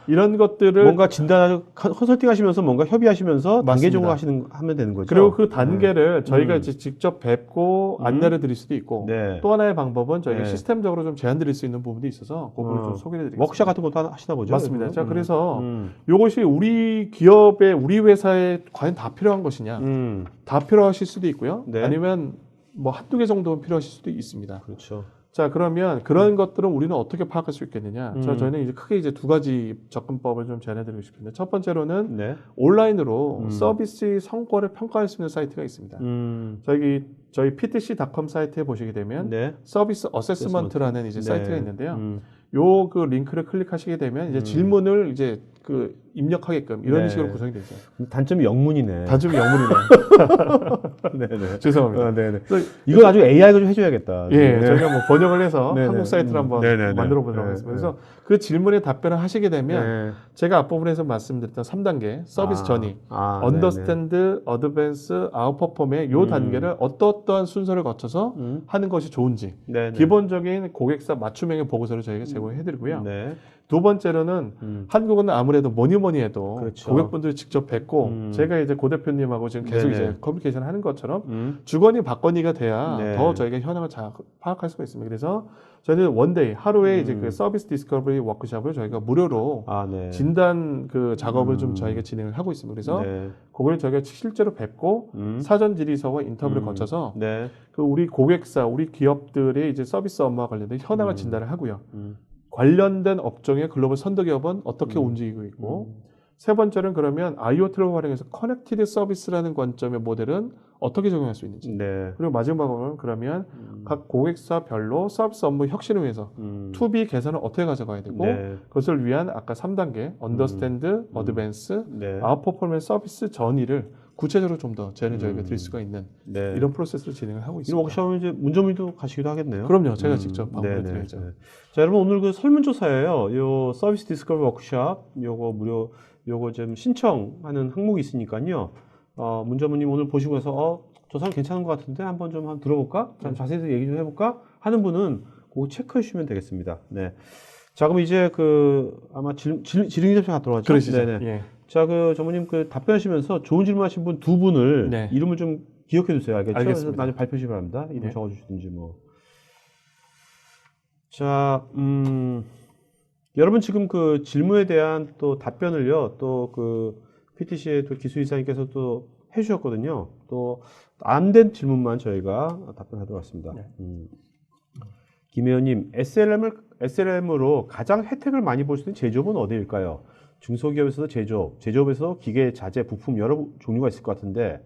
이런 것들을 뭔가 진단하고 컨설팅 하시면서 뭔가 협의하시면서 단계적으로 하면 되는 거죠. 그리고 그 단계를 저희가 이제 직접 뵙고 안내를 드릴 수도 있고 또 하나의 방법은 저희가 시스템적으로 좀 제안 드릴 수 있는 부분도 있어서 그 부분을 좀 소개해 드리겠습니다. 워크샵 같은 것도 하시나 보죠? 맞습니다. 자, 그래서 이것이 우리 기업에 우리 회사에 과연 다 필요한 것이냐? 다 필요하실 수도 있고요. 아니면 뭐 한두 개 정도는 필요하실 수도 있습니다. 그렇죠. 자, 그러면 그런 것들은 우리는 어떻게 파악할 수 있겠느냐? 저희는 이제 크게 이제 두 가지 접근법을 좀 제안해드리고 싶은데, 첫 번째로는 온라인으로 서비스 성과를 평가할 수 있는 사이트가 있습니다. 저희 PTC.com 사이트에 보시게 되면 서비스 어세스먼트라는 이제 사이트가 있는데요. 요 그 링크를 클릭하시게 되면 이제 질문을 이제 그 입력하게끔 이런 식으로 구성이 되죠. 단점이 영문이네. 단점이 영문이네. 네네. 죄송합니다. 네네. 이건 아주 AI가 좀 해줘야겠다. 예, 저희가 뭐 번역을 해서 한국 사이트를 한번 만들어 보도록 하겠습니다. 그래서 그 질문에 답변을 하시게 되면 제가 앞부분에서 말씀드렸던 3단계 서비스 전이 언더스탠드, 어드밴스, 아웃퍼폼의 요 단계를 어떠한 순서를 거쳐서 하는 것이 좋은지 기본적인 고객사 맞춤형의 보고서를 저희가 제공해 드리고요. 두 번째로는 한국은 아무래도 뭐니 해도 고객분들이 직접 뵙고 제가 이제 고 대표님하고 지금 계속 이제 커뮤니케이션 하는 것처럼 주거니 받거니가 돼야 더 저희가 현황을 잘 파악할 수가 있습니다. 그래서 저희는 원데이 하루에 이제 그 서비스 디스커버리 워크숍을 저희가 무료로 진단 그 작업을 좀 저희가 진행을 하고 있습니다. 그래서 그걸 저희가 실제로 뵙고 사전 질의서와 인터뷰를 거쳐서 그 우리 고객사, 우리 기업들의 이제 서비스 업무와 관련된 현황을 진단을 하고요. 관련된 업종의 글로벌 선도 기업은 어떻게 움직이고 있고 세 번째는 그러면 IoT를 활용해서 커넥티드 서비스라는 관점의 모델은 어떻게 적용할 수 있는지 그리고 마지막으로는 그러면 각 고객사별로 서비스 업무 혁신을 위해서 투비 개선을 어떻게 가져가야 되고 그것을 위한 아까 3단계 언더스탠드, 어드밴스, 아웃퍼포먼스 서비스 전이를 구체적으로 좀 더 제안을 저희가 드릴 수가 있는 이런 프로세스를 진행을 하고 있습니다. 이 워크숍은 이제 문점이도 가시기도 하겠네요. 그럼요. 제가 직접 방문해 드려야죠. 자, 여러분 오늘 그 설문조사예요. 요 서비스 디스커버리 워크숍 요거 무료 요거 좀 신청하는 항목이 있으니까요. 문점우님 오늘 보시고 해서 저 사람 괜찮은 것 같은데 한번 좀 들어볼까? 좀 자세히 얘기 좀 해볼까? 하는 분은 그거 체크해 주시면 되겠습니다. 네. 자, 그럼 이제 그 아마 질의 접수 갔다 왔죠? 그러시죠. 네네. 자, 그 전무님 그 답변하시면서 좋은 질문하신 분 두 분을 이름을 좀 기억해 주세요. 알겠죠? 알겠습니다. 그래서 나중에 발표하시기 바랍니다. 이름 적어주시든지 뭐. 자, 여러분 지금 그 질문에 대한 또 답변을요, 또 그 PTC의 또 기술이사님께서 또 해주셨거든요. 또 안 된 질문만 저희가 답변하도록 하겠습니다. 네. 김혜연님, SLM으로 가장 혜택을 많이 볼 수 있는 제조업은 어디일까요? 중소기업에서도 제조업에서 기계, 자재, 부품 여러 종류가 있을 것 같은데,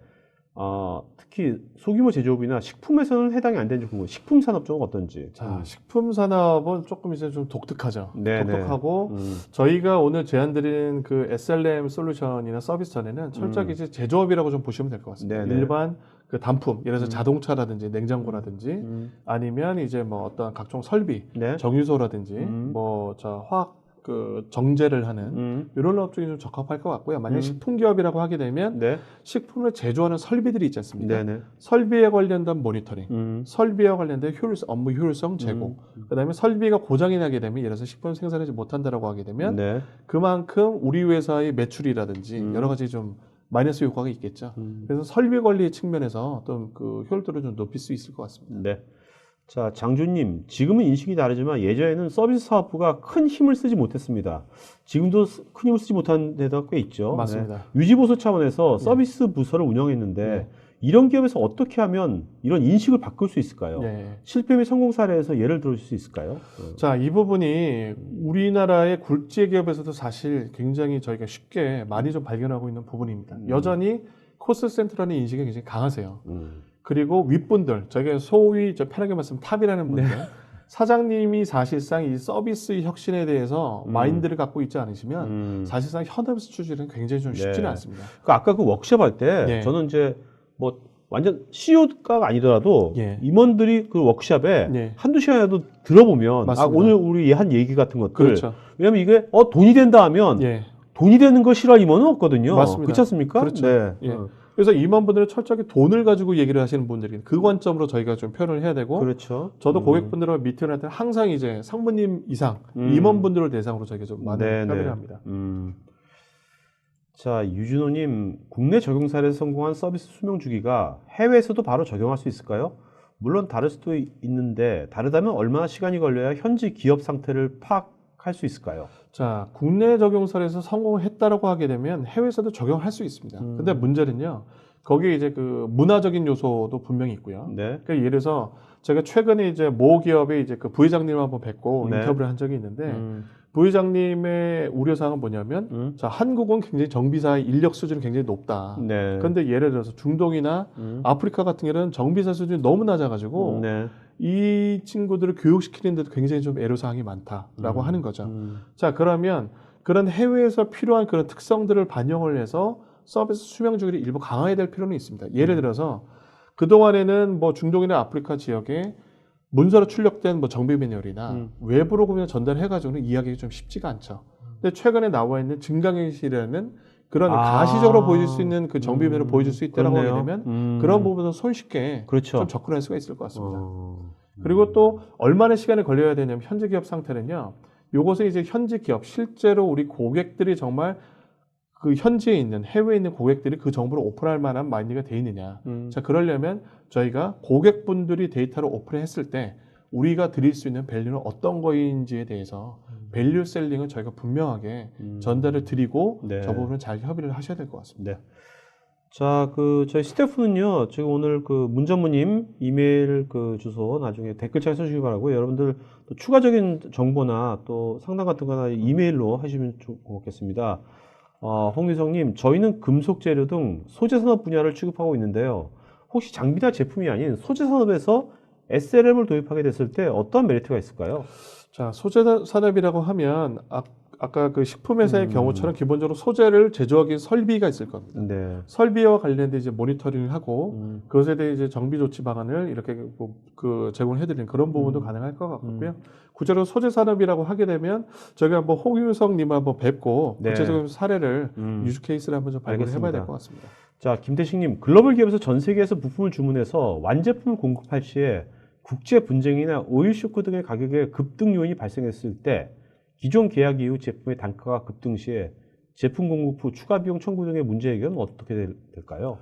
특히 소규모 제조업이나 식품에서는 해당이 안 되는 종목, 식품 산업 쪽은 어떤지. 자, 식품 산업은 조금 이제 좀 독특하죠. 네네. 독특하고 저희가 오늘 제안드린 그 SLM 솔루션이나 서비스 전에는 철저하게 이제 제조업이라고 좀 보시면 될 것 같습니다. 네네. 일반 그 단품, 예를 들어서 자동차라든지 냉장고라든지 아니면 이제 뭐 어떤 각종 설비, 네. 정유소라든지 뭐 저 화학 그 정제를 하는 이런 업 쪽이 좀 적합할 것 같고요. 만약 식품 기업이라고 하게 되면 네. 식품을 제조하는 설비들이 있지 않습니까? 네네. 설비에 관련된 모니터링, 설비와 관련된 업무 효율성 제고, 그다음에 설비가 고장이 나게 되면 예를 들어서 식품 생산하지 못한다라고 하게 되면 네. 그만큼 우리 회사의 매출이라든지 여러 가지 좀 마이너스 효과가 있겠죠. 그래서 설비 관리 측면에서 어떤 그 효율도를 좀 높일 수 있을 것 같습니다. 네. 자, 장주님, 지금은 인식이 다르지만 예전에는 서비스 사업부가 큰 힘을 쓰지 못했습니다. 지금도 큰 힘을 쓰지 못한 데가 꽤 있죠. 맞습니다. 네. 유지보수 차원에서 서비스 부서를 운영했는데 이런 기업에서 어떻게 하면 이런 인식을 바꿀 수 있을까요? 네. 실패 및 성공 사례에서 예를 들어 줄 수 있을까요? 자, 이 부분이 우리나라의 굴지의 기업에서도 사실 굉장히 저희가 쉽게 많이 좀 발견하고 있는 부분입니다. 여전히 코스트 센터라는 인식이 굉장히 강하세요. 그리고 윗분들, 저희가 소위 편하게 말하면 탑이라는 분들, 사장님이 사실상 이 서비스 혁신에 대해서 마인드를 갖고 있지 않으시면 사실상 현업에서 추진은 굉장히 좀 쉽지는 않습니다. 그러니까 아까 그 워크숍 할 때 저는 이제 뭐 완전 CEO가 아니더라도 임원들이 그 워크숍에 한두 시간이라도 들어보면 오늘 우리 한 얘기 같은 것들 그렇죠. 왜냐면 이게 돈이 된다 하면 돈이 되는 거 싫어할 임원은 없거든요. 맞습니다. 그렇지 않습니까? 그렇죠. 네. 그래서 임원분들은 철저하게 돈을 가지고 얘기를 하시는 분들이 그 관점으로 저희가 좀 표현을 해야 되고 그렇죠. 저도 고객분들과 미팅을 할 때 항상 이제 상무님 이상 임원분들을 대상으로 저희가 좀 많은 협의를 합니다. 자, 유준호님, 국내 적용 사례에서 성공한 서비스 수명 주기가 해외에서도 바로 적용할 수 있을까요? 물론 다를 수도 있는데 다르다면 얼마나 시간이 걸려야 현지 기업 상태를 파악할 수 있을까요? 자, 국내 적용 사례에서 성공을 했다라고 하게 되면 해외에서도 적용할 수 있습니다. 근데 문제는요, 거기에 이제 그 문화적인 요소도 분명히 있고요. 그러니까 예를 들어서 제가 최근에 이제 모 기업의 이제 그 부회장님을 한번 뵙고 인터뷰를 한 적이 있는데 부회장님의 우려사항은 뭐냐면 자, 한국은 굉장히 정비사의 인력 수준이 굉장히 높다. 그런데 예를 들어서 중동이나 아프리카 같은 경우는 정비사 수준이 너무 낮아가지고 이 친구들을 교육시키는데도 굉장히 좀 애로사항이 많다라고 하는 거죠. 자, 그러면 그런 해외에서 필요한 그런 특성들을 반영을 해서 서비스 수명 주기를 일부 강화해야 될 필요는 있습니다. 예를 들어서 그동안에는 뭐 중동이나 아프리카 지역에 문서로 출력된 뭐 정비 매뉴얼이나 외부로 그냥 전달해가지고는 이해하기가 좀 쉽지가 않죠. 근데 최근에 나와 있는 증강현실이라는 그런 가시적으로 보여줄 수 있는 그 정비 매뉴얼을 보여줄 수 있다라고 하게 되면 그런 부분은 손쉽게 좀 접근할 수가 있을 것 같습니다. 그리고 또 얼마나 시간이 걸려야 되냐면 현지 기업 상태는요. 요것은 이제 현지 기업 실제로 우리 고객들이 정말 그 현지에 있는 해외에 있는 고객들이 그 정보를 오픈할 만한 마인드가 돼 있느냐. 자, 그러려면 저희가 고객분들이 데이터를 오픈했을 때 우리가 드릴 수 있는 밸류는 어떤 거인지에 대해서 밸류 셀링을 저희가 분명하게 전달을 드리고 저 부분은 잘 협의를 하셔야 될 것 같습니다. 자, 그 저희 스태프는요, 지금 오늘 그 문전무님 이메일 그 주소 나중에 댓글창에 써주시기 바라고 여러분들 또 추가적인 정보나 또 상담 같은 거나 이메일로 하시면 좀 고맙겠습니다. 홍미성님, 저희는 금속 재료 등 소재 산업 분야를 취급하고 있는데요. 혹시 장비나 제품이 아닌 소재 산업에서 SLM을 도입하게 됐을 때 어떤 메리트가 있을까요? 자, 소재 산업이라고 하면 아까 그 식품회사의 경우처럼 기본적으로 소재를 제조하기 위한 설비가 있을 겁니다. 설비와 관련된 이제 모니터링을 하고 그것에 대해 이제 정비 조치 방안을 이렇게 그 제공해드리는 그런 부분도 가능할 것 같고요. 구체적으로 소재 산업이라고 하게 되면 저희가 한번 홍유성님 한번 뵙고 구체적인 사례를 유즈 케이스를 한번 좀 발굴을 해봐야 될 것 같습니다. 자, 김태식님, 글로벌 기업에서 전 세계에서 부품을 주문해서 완제품을 공급할 시에 국제 분쟁이나 오일 쇼크 등의 가격의 급등 요인이 발생했을 때 기존 계약 이후 제품의 단가가 급등 시에 제품 공급 후 추가 비용 청구 등의 문제 해결은 어떻게 될까요?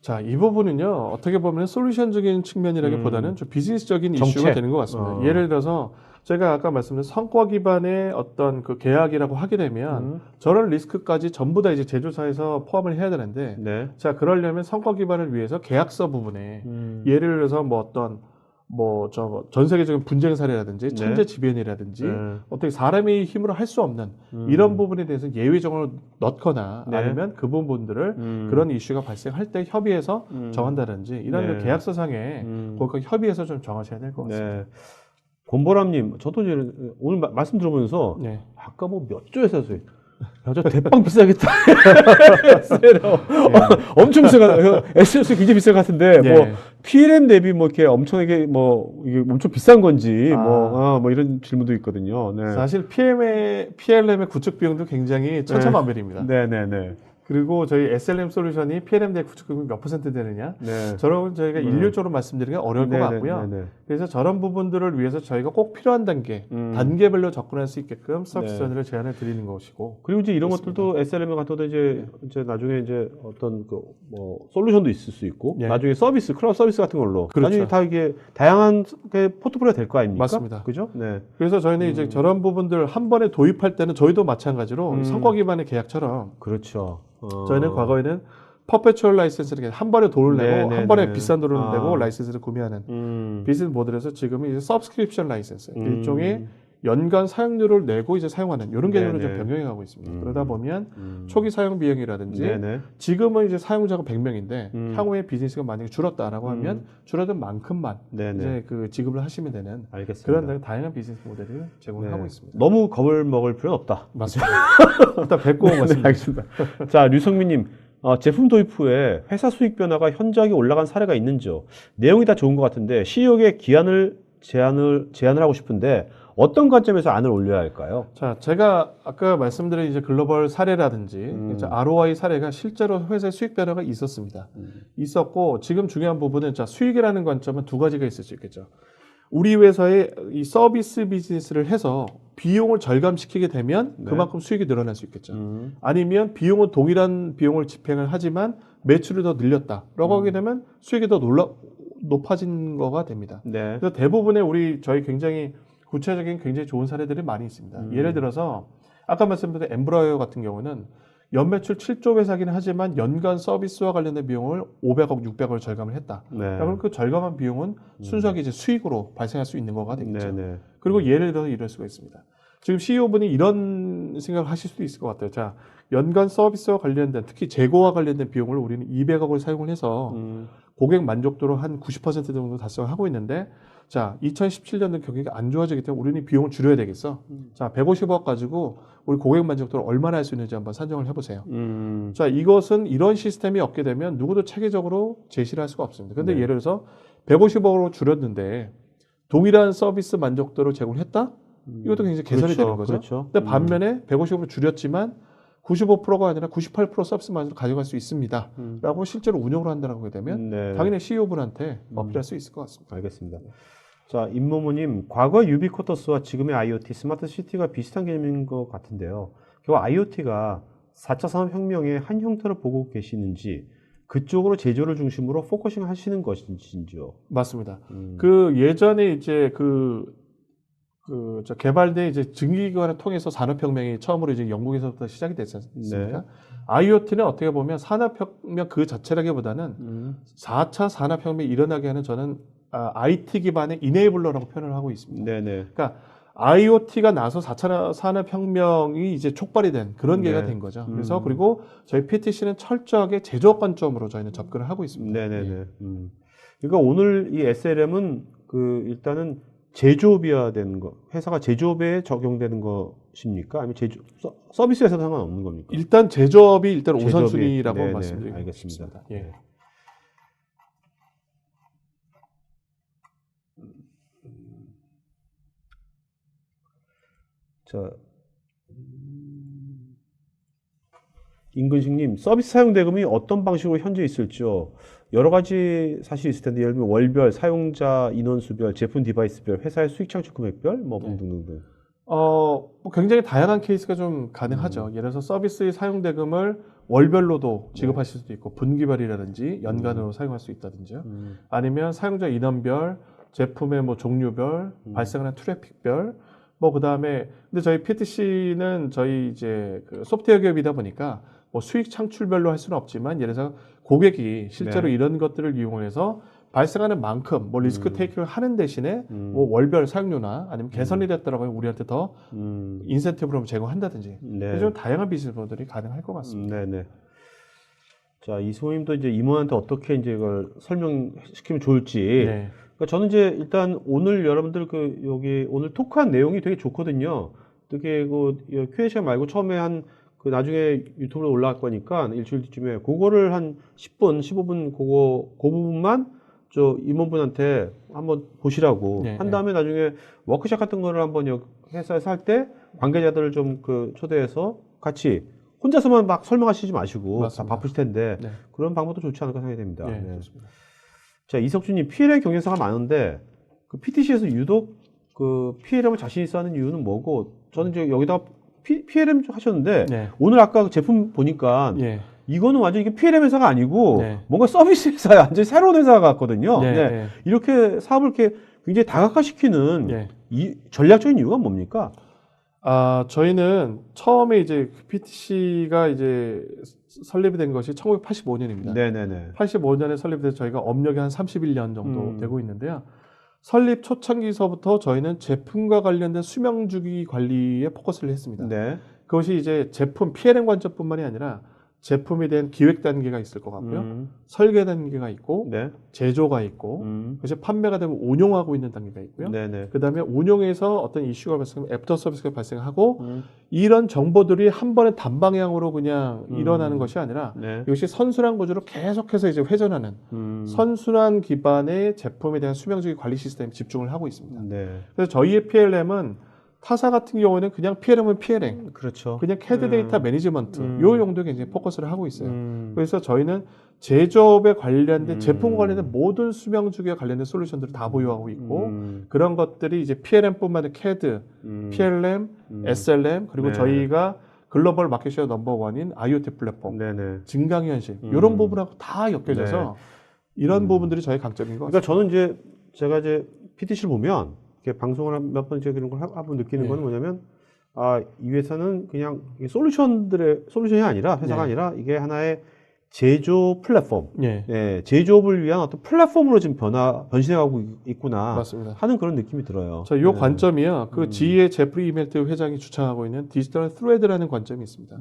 자, 이 부분은요, 어떻게 보면 솔루션적인 측면이라기보다는 좀 비즈니스적인 이슈가 되는 것 같습니다. 예를 들어서 제가 아까 말씀드린 성과 기반의 어떤 그 계약이라고 하게 되면 저런 리스크까지 전부 다 이제 제조사에서 포함을 해야 되는데, 네. 자, 그러려면 성과 기반을 위해서 계약서 부분에 예를 들어서 뭐 어떤 전 세계적인 분쟁 사례라든지 네. 천재지변이라든지 네. 어떻게 사람의 힘으로 할 수 없는 이런 부분에 대해서 예외 적용을 넣거나 네. 아니면 그 부분들을 그런 이슈가 발생할 때 협의해서 정한다든지 이런 네. 계약서상에 거기가 협의해서 좀 정하셔야 될 것 같습니다. 네. 곤보람님, 저도 이제 오늘 말씀 들어보면서 네. 아까 뭐 몇 조에 샀어요. 야, 저 대빵 비싸겠다. 엄청 비싸가. SS 굉장히 비쌀 것 같은데 네. 뭐 PLM 대비 뭐 이렇게 엄청나게 뭐 이게 엄청 비싼 건지 뭐 이런 질문도 있거든요. 네. 사실 PLM의 구축 비용도 굉장히 천차만별입니다. 네네네. 그리고 저희 SLM 솔루션이 PLM 대 구축 비용이 몇 % 되느냐? 네. 저런 저희가 일률적으로 말씀드리기가 어려울 것 같고요. 네네. 그래서 저런 부분들을 위해서 저희가 꼭 필요한 단계별로 접근할 수 있게끔 서비스 전을 제안을 드리는 것이고. 그리고 이제 이런 그렇습니다. 것들도 SLM 같은 것도 이제 나중에 이제 어떤 그 뭐 솔루션도 있을 수 있고 예. 나중에 서비스, 클라우드 서비스 같은 걸로 그렇죠. 나중에 다 이게 다양한 게 포트폴리오가 될 거 아닙니까? 맞습니다. 그죠? 네. 그래서 저희는 이제 저런 부분들 한 번에 도입할 때는 저희도 마찬가지로 성과 기반의 계약처럼 그렇죠. 저희는 과거에는 퍼페추얼 라이센스를 한 번에 돈을 내고 네네네. 한 번에 비싼 돈을 아. 내고 라이센스를 구매하는 비즈니스 모델에서 지금은 이제 서브스크립션 라이센스 일종의 연간 사용료를 내고 이제 사용하는 이런 개념으로 좀 네네. 변경해 가고 있습니다. 그러다 보면 초기 사용 비용이라든지 네네. 지금은 이제 사용자가 100명인데 향후에 비즈니스가 만약에 줄었다라고 하면 줄어든 만큼만 네네. 이제 그 지급을 하시면 되는 알겠습니다. 그런 다양한 비즈니스 모델을 제공하고 네. 있습니다. 너무 겁을 먹을 필요는 없다. 맞습니다. 일단 뵙고 말씀드립니다. 알겠습니다. 자, 류성민님, 제품 도입 후에 회사 수익 변화가 현저하게 올라간 사례가 있는지요? 내용이 다 좋은 것 같은데 CEO에게 제안을 하고 싶은데 어떤 관점에서 안을 올려야 할까요? 자, 제가 아까 말씀드린 이제 글로벌 사례라든지 이제 ROI 사례가 실제로 회사의 수익 변화가 있었습니다. 있었고 지금 중요한 부분은 자, 수익이라는 관점은 두 가지가 있을 수 있겠죠. 우리 회사의 이 서비스 비즈니스를 해서 비용을 절감시키게 되면 그만큼 수익이 늘어날 수 있겠죠. 아니면 비용은 동일한 비용을 집행을 하지만 매출을 더 늘렸다라고 하게 되면 수익이 더 높아진 거가 됩니다. 네. 그래서 대부분의 저희 굉장히 구체적인 굉장히 좋은 사례들이 많이 있습니다. 예를 들어서 아까 말씀드린 엠브라이어 같은 경우는 연매출 7조 회사기는 하지만 연간 서비스와 관련된 비용을 500억, 600억을 절감을 했다. 네. 그럼 그 절감한 비용은 순수하게 이제 수익으로 발생할 수 있는 거가 되겠죠. 네네. 그리고 예를 들어서 이럴 수가 있습니다. 지금 CEO분이 이런 생각을 하실 수도 있을 것 같아요. 자, 연간 서비스와 관련된 특히 재고와 관련된 비용을 우리는 200억을 사용을 해서 고객 만족도로 한 90% 정도 달성을 하고 있는데 자, 2017년도 경기가 안 좋아지기 때문에 우리는 비용을 줄여야 되겠어. 자, 150억 가지고 우리 고객 만족도를 얼마나 할 수 있는지 한번 산정을 해보세요. 자, 이것은 이런 시스템이 없게 되면 누구도 체계적으로 제시를 할 수가 없습니다. 근데 예를 들어서 150억으로 줄였는데 동일한 서비스 만족도를 제공했다? 이것도 굉장히 개선이 되는 거죠. 그렇죠. 근데 반면에 150억으로 줄였지만 95%가 아니라 98% 서비스 만족도를 가져갈 수 있습니다. 라고 실제로 운영을 한다고 하게 되면 네. 당연히 CEO분한테 어필할 수 있을 것 같습니다. 알겠습니다. 자, 임모모님, 과거 유비쿼터스와 지금의 IoT, 스마트 시티가 비슷한 개념인 것 같은데요. 결국 IoT가 4차 산업혁명의 한 형태로 보고 계시는지, 그쪽으로 제조를 중심으로 포커싱 하시는 것인지요? 맞습니다. 그 예전에 이제 개발된 이제 증기기관을 통해서 산업혁명이 처음으로 이제 영국에서부터 시작이 됐지 않습니까? 네. IoT는 어떻게 보면 산업혁명 그 자체라기보다는 4차 산업혁명이 일어나게 하는 저는 IT 기반의 이네이블러라고 표현을 하고 있습니다. 네네. 그러니까 IoT가 나서 4차 산업혁명이 이제 촉발이 된 그런 네. 계기가 된 거죠. 그래서 그리고 저희 PTC는 철저하게 제조업 관점으로 저희는 접근을 하고 있습니다. 네네네. 예. 그러니까 오늘 이 SLM은 일단은 제조업이어야 되는 거, 회사가 제조업에 적용되는 것입니까? 아니면 서비스에서 상관없는 겁니까? 일단 제조업이 일단 제조업이- 우선순위라고 네네, 말씀드리고 알겠습니다. 싶습니다. 예. 자, 임근식님, 서비스 사용 대금이 어떤 방식으로 현재 있을지요? 여러 가지 사실이 있을 텐데, 예를 들면 월별, 사용자 인원수별, 제품 디바이스별, 회사의 수익 창출 금액별, 뭐 등등등. 뭐 굉장히 다양한 케이스가 좀 가능하죠. 예를 들어서 서비스의 사용 대금을 월별로도 지급하실 수도 있고 분기별이라든지 연간으로 사용할 수 있다든지요. 아니면 사용자 인원별 제품의 뭐 종류별, 발생하는 트래픽별, 뭐 그다음에 근데 저희 PTC는 저희 이제 그 소프트웨어 기업이다 보니까 뭐 수익 창출별로 할 수는 없지만 예를 들어서 고객이 실제로 네. 이런 것들을 이용해서 발생하는 만큼 뭐 리스크 테이크를 하는 대신에 뭐 월별 사용료나 아니면 개선이 됐더라고요. 우리한테 더 인센티브를 제공한다든지 네. 좀 다양한 비즈니스 모델이 가능할 것 같습니다. 네네. 자, 이승호님도 이제 임원한테 어떻게 이제 이걸 설명시키면 좋을지. 네. 그러니까 저는 이제 일단 오늘 여러분들 그 여기 오늘 토크한 내용이 되게 좋거든요. 되게 그 Q&A 시간 말고 처음에 한 그 나중에 유튜브로 올라갈 거니까 일주일 뒤쯤에 그거를 한 10분, 15분 그 부분만 저 임원분한테 한번 보시라고 네, 한 다음에 나중에 워크숍 같은 거를 한번 회사에서 할 때 관계자들을 좀 그 초대해서 같이 혼자서만 막 설명하시지 마시고 맞습니다. 다 바쁘실 텐데 네. 그런 방법도 좋지 않을까 생각이 됩니다. 네, 네. 좋습니다. 자, 이석준님 PLM 경쟁사가 많은데 그 PTC에서 유독 그 PLM을 자신 있어 하는 이유는 뭐고 저는 이제 여기다가 PLM 하셨는데 네. 오늘 아까 그 제품 보니까 예. 이거는 완전 이게 PLM 회사가 아니고 네. 뭔가 서비스 회사야. 완전히 새로운 회사 같거든요. 네, 네. 네. 이렇게 사업을 이렇게 굉장히 다각화시키는 네. 이 전략적인 이유가 뭡니까? 저희는 처음에 이제 PTC가 이제 설립이 된 것이 1985년입니다. 네네네. 85년에 설립돼서 저희가 업력이 한 31년 정도 되고 있는데요. 설립 초창기서부터 저희는 제품과 관련된 수명 주기 관리에 포커스를 했습니다. 네. 그것이 이제 제품 PLM 관점뿐만이 아니라 제품에 대한 기획 단계가 있을 것 같고요. 설계 단계가 있고 네. 제조가 있고 그래서 판매가 되면 운용하고 있는 단계가 있고요. 네네. 그다음에 운용에서 어떤 이슈가 발생하면 애프터 서비스가 발생하고 이런 정보들이 한 번에 단방향으로 그냥 일어나는 것이 아니라 네. 이것이 선순환 구조로 계속해서 이제 회전하는 선순환 기반의 제품에 대한 수명주기 관리 시스템에 집중을 하고 있습니다. 네. 그래서 저희의 PLM은 타사 같은 경우에는 그냥 PLM은 PLM, 그렇죠. 그냥 CAD 데이터 매니지먼트 요 용도에 굉장히 포커스를 하고 있어요. 그래서 저희는 제조업에 관련된 제품 관련된 모든 수명 주기와 관련된 솔루션들을 다 보유하고 있고 그런 것들이 이제 PLM뿐만 아니라 CAD, PLM, SLM 그리고 네. 저희가 글로벌 마켓쉐어 넘버원인 IoT 플랫폼, 네네. 증강현실 이런 부분하고 다 엮여져서 이런 부분들이 저희 강점인 것 그러니까 같습니다. 저는 이제 제가 이제 PTC를 보면 이렇게 방송을 몇 번 이제 그런 걸 한번 느끼는 네. 거는 뭐냐면 이 회사는 그냥 솔루션이 아니라 회사가 네. 아니라 이게 하나의 제조 플랫폼, 예, 제조업을 위한 어떤 플랫폼으로 지금 변신해가고 있구나 맞습니다. 하는 그런 느낌이 들어요. 자, 요 관점이요. 그 지의 제프리 이멜트 회장이 주창하고 있는 디지털 스레드라는 관점이 있습니다.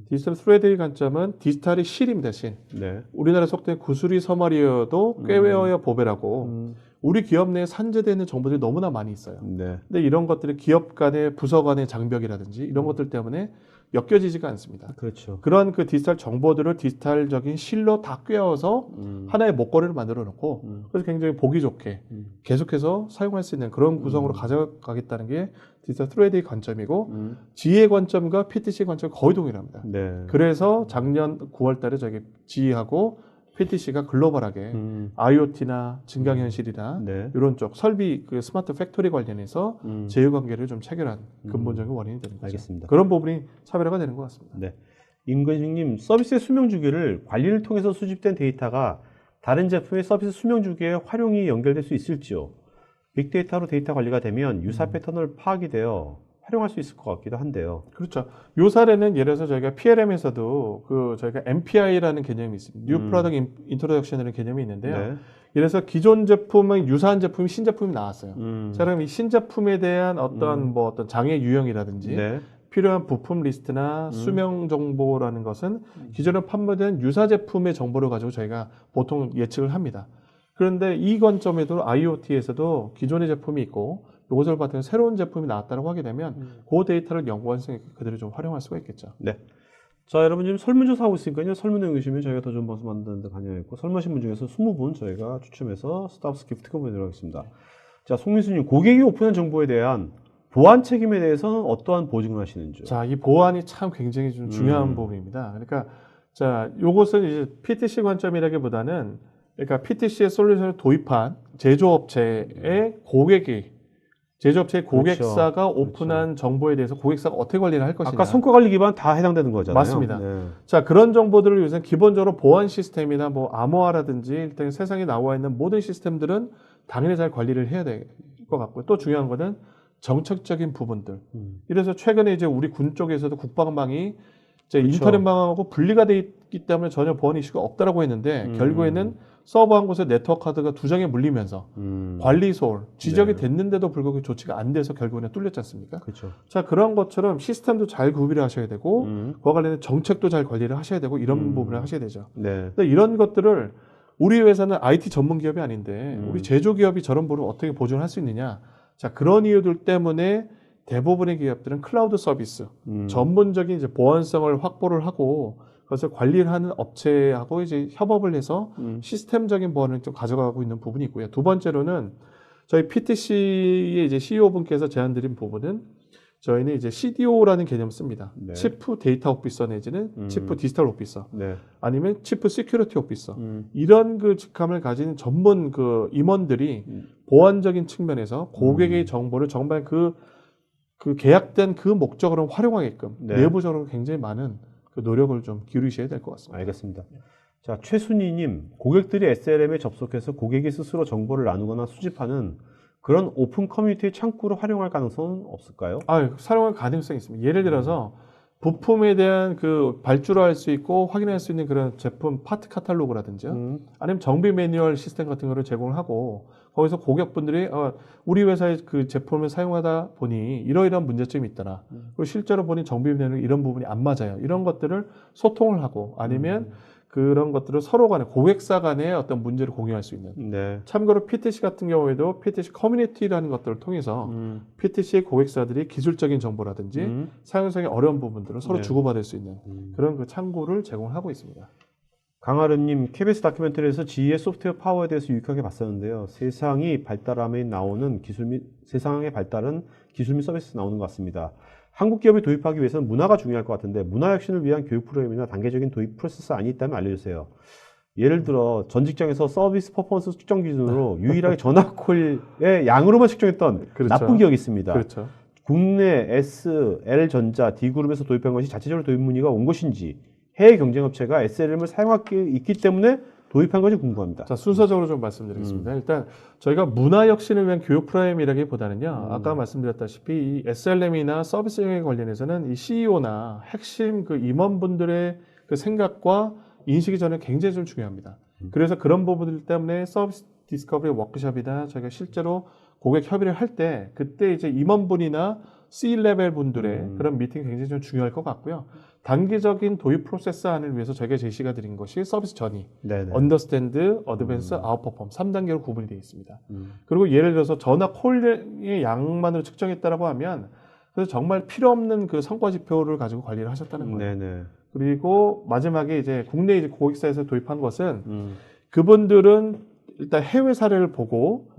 디지털 스레드의 관점은 디지털이 실입니다, 실. 네. 우리나라 속된 구슬이 서말이어도 꾀웨어야 보배라고 우리 기업 내에 산재되는 정보들이 너무나 많이 있어요. 네. 근데 이런 것들이 기업 간의 부서 간의 장벽이라든지 이런 것들 때문에 엮여지지가 않습니다. 그렇죠. 그런 그 디지털 정보들을 디지털적인 실로 다 꿰어서 하나의 목걸이를 만들어 놓고 그래서 굉장히 보기 좋게 계속해서 사용할 수 있는 그런 구성으로 가져가겠다는 게 디지털 트레이드의 관점이고 지혜의 관점과 PTC의 관점이 거의 동일합니다. 네. 그래서 작년 9월 달에 저기 지혜하고 PTC가 글로벌하게 IoT나 증강현실이나 네. 이런 쪽 설비 그 스마트 팩토리 관련해서 제휴 관계를 좀 체결한 근본적인 원인이 되는 거죠. 알겠습니다. 그런 부분이 차별화가 되는 것 같습니다. 네. 임근식님, 서비스의 수명 주기를 관리를 통해서 수집된 데이터가 다른 제품의 서비스 수명 주기에 활용이 연결될 수 있을지요? 빅데이터로 데이터 관리가 되면 유사 패턴을 파악이 되어 활용할 수 있을 것 같기도 한데요. 그렇죠. 요 사례는 예를 들어서 저희가 PLM에서도 그 저희가 MPI라는 개념이 있습니다. New Product Introduction이라는 개념이 있는데요. 네. 예를 들어서 기존 제품은 유사한 제품이 신제품이 나왔어요. 자, 그럼 이 신제품에 대한 어떤 뭐 어떤 장애 유형이라든지 네. 필요한 부품 리스트나 수명 정보라는 것은 기존에 판매된 유사 제품의 정보를 가지고 저희가 보통 예측을 합니다. 그런데 이 관점에도 IoT에서도 기존의 제품이 있고 이것을 바탕 새로운 제품이 나왔다고 하게 되면 그 데이터를 연구원성에 그대로 좀 활용할 수가 있겠죠. 네. 자, 여러분 지금 설문조사 하고 있으니까요. 설문 내용 주시면 저희가 더 좋은 방송 만드는 데 관여했고 설문하신 분 중에서 20분 저희가 추첨해서 스타벅스 기프트권 보내드리도록 하겠습니다. 자, 송민수님, 고객이 오픈한 정보에 대한 보안 책임에 대해서는 어떠한 보증을 하시는지요? 자, 이 보안이 참 굉장히 좀 중요한 부분입니다. 그러니까 자, 요것은 이제 PTC 관점이라기보다는 그러니까 PTC의 솔루션을 도입한 제조업체의 고객사가 그렇죠. 오픈한 정보에 대해서 고객사가 어떻게 관리를 할 것이냐. 아까 성과 관리 기반 다 해당되는 거잖아요. 맞습니다. 네. 자, 그런 정보들을 요새 기본적으로 보안 시스템이나 뭐 암호화라든지 일단 세상에 나와 있는 모든 시스템들은 당연히 잘 관리를 해야 될 것 같고요. 또 중요한 거는 정책적인 부분들. 이래서 최근에 이제 우리 군 쪽에서도 국방망이 이제 그렇죠. 인터넷망하고 분리가 돼 있기 때문에 전혀 보안 이슈가 없다라고 했는데 결국에는 서버 한 곳에 네트워크 카드가 두 장에 물리면서 관리 소홀, 지적이 네. 됐는데도 불구하고 조치가 안 돼서 결국에는 뚫렸지 않습니까? 그렇죠. 자, 그런 것처럼 시스템도 잘 구비를 하셔야 되고 그와 관련된 정책도 잘 관리를 하셔야 되고 이런 부분을 하셔야 되죠. 네. 근데 이런 것들을 우리 회사는 IT 전문 기업이 아닌데 우리 제조기업이 저런 부분을 어떻게 보존할 수 있느냐? 자, 그런 이유들 때문에 대부분의 기업들은 클라우드 서비스, 전문적인 이제 보안성을 확보를 하고 그것을 관리를 하는 업체하고 이제 협업을 해서 시스템적인 보안을 좀 가져가고 있는 부분이 있고요. 두 번째로는 저희 PTC의 이제 CEO분께서 제안드린 부분은 저희는 이제 CDO라는 개념을 씁니다. 네. 치프 데이터 오피서 내지는 치프 디지털 오피서 네. 아니면 치프 시큐리티 오피서 이런 그 직함을 가진 전문 그 임원들이 보안적인 측면에서 고객의 정보를 정말 그 계약된 그 목적으로 활용하게끔 네. 내부적으로 굉장히 많은 그 노력을 좀 기울이셔야 될 것 같습니다. 알겠습니다. 자, 최순희님, 고객들이 SLM에 접속해서 고객이 스스로 정보를 나누거나 수집하는 그런 오픈 커뮤니티 창구를 활용할 가능성은 없을까요? 사용할 가능성이 있습니다. 예를 들어서 부품에 대한 그 발주를 할 수 있고 확인할 수 있는 그런 제품 파트 카탈로그라든지 아니면 정비 매뉴얼 시스템 같은 거를 제공하고 거기서 고객분들이 우리 회사의 그 제품을 사용하다 보니 이러이러한 문제점이 있더라. 그리고 실제로 보니 정비 매뉴얼 이런 부분이 안 맞아요. 이런 것들을 소통을 하고 아니면 그런 것들을 서로 간에 고객사 간에 어떤 문제를 공유할 수 있는. 네. 참고로 PTC 같은 경우에도 PTC 커뮤니티라는 것들을 통해서 PTC의 고객사들이 기술적인 정보라든지 사용성이 어려운 부분들을 서로 네. 주고받을 수 있는 그런 그 창구를 제공하고 있습니다. 강아름님, KBS 다큐멘터리에서 GE의 소프트웨어 파워에 대해서 유익하게 봤었는데요. 세상이 발달함에 나오는 기술 및 세상의 발달은 기술 및 서비스 나오는 것 같습니다. 한국 기업이 도입하기 위해서는 문화가 중요할 것 같은데 문화 혁신을 위한 교육 프로그램이나 단계적인 도입 프로세스 안이 있다면 알려주세요. 예를 들어 전 직장에서 서비스 퍼포먼스 측정 기준으로 유일하게 전화콜의 양으로만 측정했던 그렇죠. 나쁜 기억이 있습니다. 그렇죠. 국내 S, L전자, D그룹에서 도입한 것이 자체적으로 도입 문의가 온 것인지 해외 경쟁업체가 SLM을 사용할 게 있기 때문에 도입한 것이 궁금합니다. 자, 순서적으로 좀 말씀드리겠습니다. 일단 저희가 문화 혁신을 위한 교육 프로그램이라기보다는요. 아까 말씀드렸다시피 이 SLM이나 서비스 영역에 관련해서는 이 CEO나 핵심 그 임원분들의 그 생각과 인식이 저는 굉장히 좀 중요합니다. 그래서 그런 부분들 때문에 서비스 디스커버리 워크숍이나 저희가 실제로 고객 협의를 할 때 그때 이제 임원분이나 C-레벨 분들의 그런 미팅이 굉장히 좀 중요할 것 같고요. 단기적인 도입 프로세스안을 위해서 저희가 제시가 드린 것이 서비스 전이, 네네. 언더스탠드, 어드밴스, 아웃퍼폼 3단계로 구분이 되어 있습니다. 그리고 예를 들어서 전화 콜의 양만으로 측정했다라고 하면 그래서 정말 필요 없는 그 성과 지표를 가지고 관리를 하셨다는 거예요. 네네. 그리고 마지막에 이제 국내 이제 고객사에서 도입한 것은 그분들은 일단 해외 사례를 보고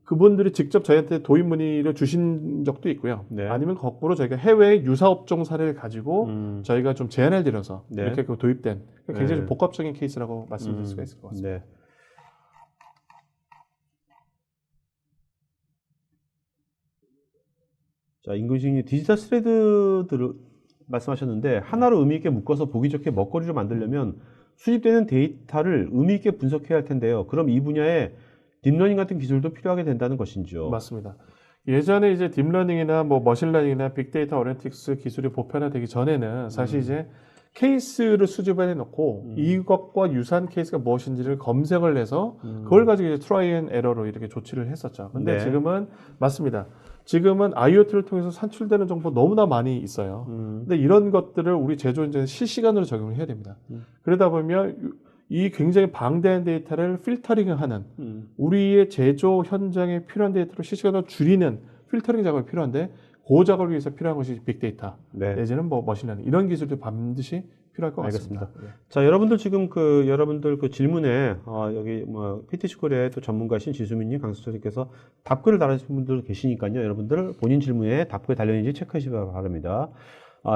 그분들이 직접 저희한테 도입 문의를 주신 적도 있고요. 네. 아니면 거꾸로 저희가 해외 유사업종 사례를 가지고 저희가 좀 제안을 드려서 네. 이렇게 그 도입된 굉장히 네. 복합적인 케이스라고 말씀드릴 수가 있을 것 같습니다. 네. 자, 임근식님 디지털 스레드들을 말씀하셨는데 하나로 의미 있게 묶어서 보기 좋게 먹거리를 만들려면 수집되는 데이터를 의미 있게 분석해야 할 텐데요. 그럼 이 분야에 딥러닝 같은 기술도 필요하게 된다는 것인지요. 맞습니다. 예전에 이제 딥러닝이나 뭐 머신러닝이나 빅데이터 어널리틱스 기술이 보편화되기 전에는 사실 이제 케이스를 수집해 놓고 이것과 유사한 케이스가 무엇인지를 검색을 해서 그걸 가지고 이제 트라이 앤 에러로 이렇게 조치를 했었죠. 근데 네. 지금은 맞습니다. 지금은 IoT를 통해서 산출되는 정보 너무나 많이 있어요. 근데 이런 것들을 우리 제조업체는 실시간으로 적용을 해야 됩니다. 그러다 보면 이 굉장히 방대한 데이터를 필터링하는 우리의 제조 현장에 필요한 데이터를 실시간으로 줄이는 필터링 작업이 필요한데 그 작업을 위해서 필요한 것이 빅데이터 네. 내지는 뭐 머신러닝 이런 기술도 반드시 필요할 것 알겠습니다. 같습니다. 네. 자, 여러분들 지금 여러분들 그 질문에 여기 뭐 PTC 코리아의 또 전문가신 지수민님, 강수철님께서 답글을 달아주신 분들 계시니까요. 여러분들 본인 질문에 답글 달렸는지 체크하시기 바랍니다.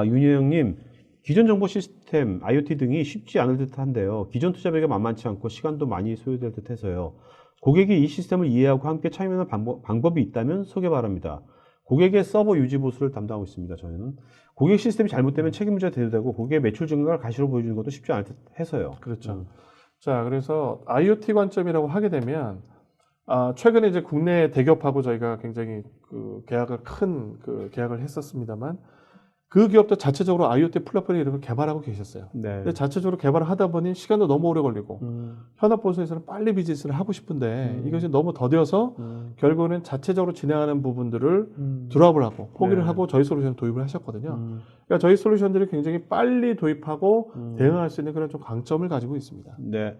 윤여영님, 기존 정보 시스템, IoT 등이 쉽지 않을 듯한데요. 기존 투자비가 만만치 않고 시간도 많이 소요될 듯해서요. 고객이 이 시스템을 이해하고 함께 참여하는 방법이 있다면 소개 바랍니다. 고객의 서버 유지 보수를 담당하고 있습니다. 저희는 고객 시스템이 잘못되면 책임 문제가 대두되고 고객의 매출 증가를 가시로 보여주는 것도 쉽지 않을 듯 해서요. 그렇죠. 자, 그래서 IoT 관점이라고 하게 되면 최근에 이제 국내 대기업하고 저희가 굉장히 큰 계약을 했었습니다만 그 기업도 자체적으로 IoT 플랫폼 이런 걸 개발하고 계셨어요. 네. 근데 자체적으로 개발을 하다 보니 시간도 너무 오래 걸리고 현업보수에서는 빨리 비즈니스를 하고 싶은데 이것이 너무 더뎌서 결국은 자체적으로 진행하는 부분들을 드랍을 하고 포기를 네. 하고 저희 솔루션을 도입을 하셨거든요. 그러니까 저희 솔루션들이 굉장히 빨리 도입하고 대응할 수 있는 그런 좀 강점을 가지고 있습니다. 네.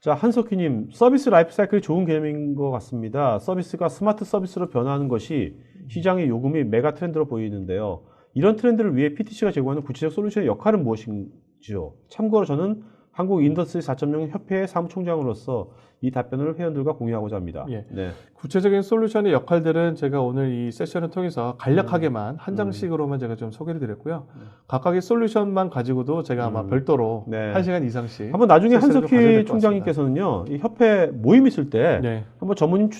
자, 한석희님, 서비스 라이프 사이클이 좋은 개념인 것 같습니다. 서비스가 스마트 서비스로 변화하는 것이 시장의 요금이 메가 트렌드로 보이는데요. 이런 트렌드를 위해 PTC가 제공하는 구체적 솔루션의 역할은 무엇인지요? 참고로 저는 한국 인더스트리 4.0 협회의 사무총장으로서 이 답변을 회원들과 공유하고자 합니다. 예. 네. 구체적인 솔루션의 역할들은 제가 오늘 이 세션을 통해서 간략하게만 한 장씩으로만 제가 좀 소개를 드렸고요. 각각의 솔루션만 가지고도 제가 아마 별도로 네. 1시간 이상씩 한번 나중에 세션을 좀 가져야 될것 한석희 총장님께서는요, 이 협회 모임 있을 때 네. 한번 전문인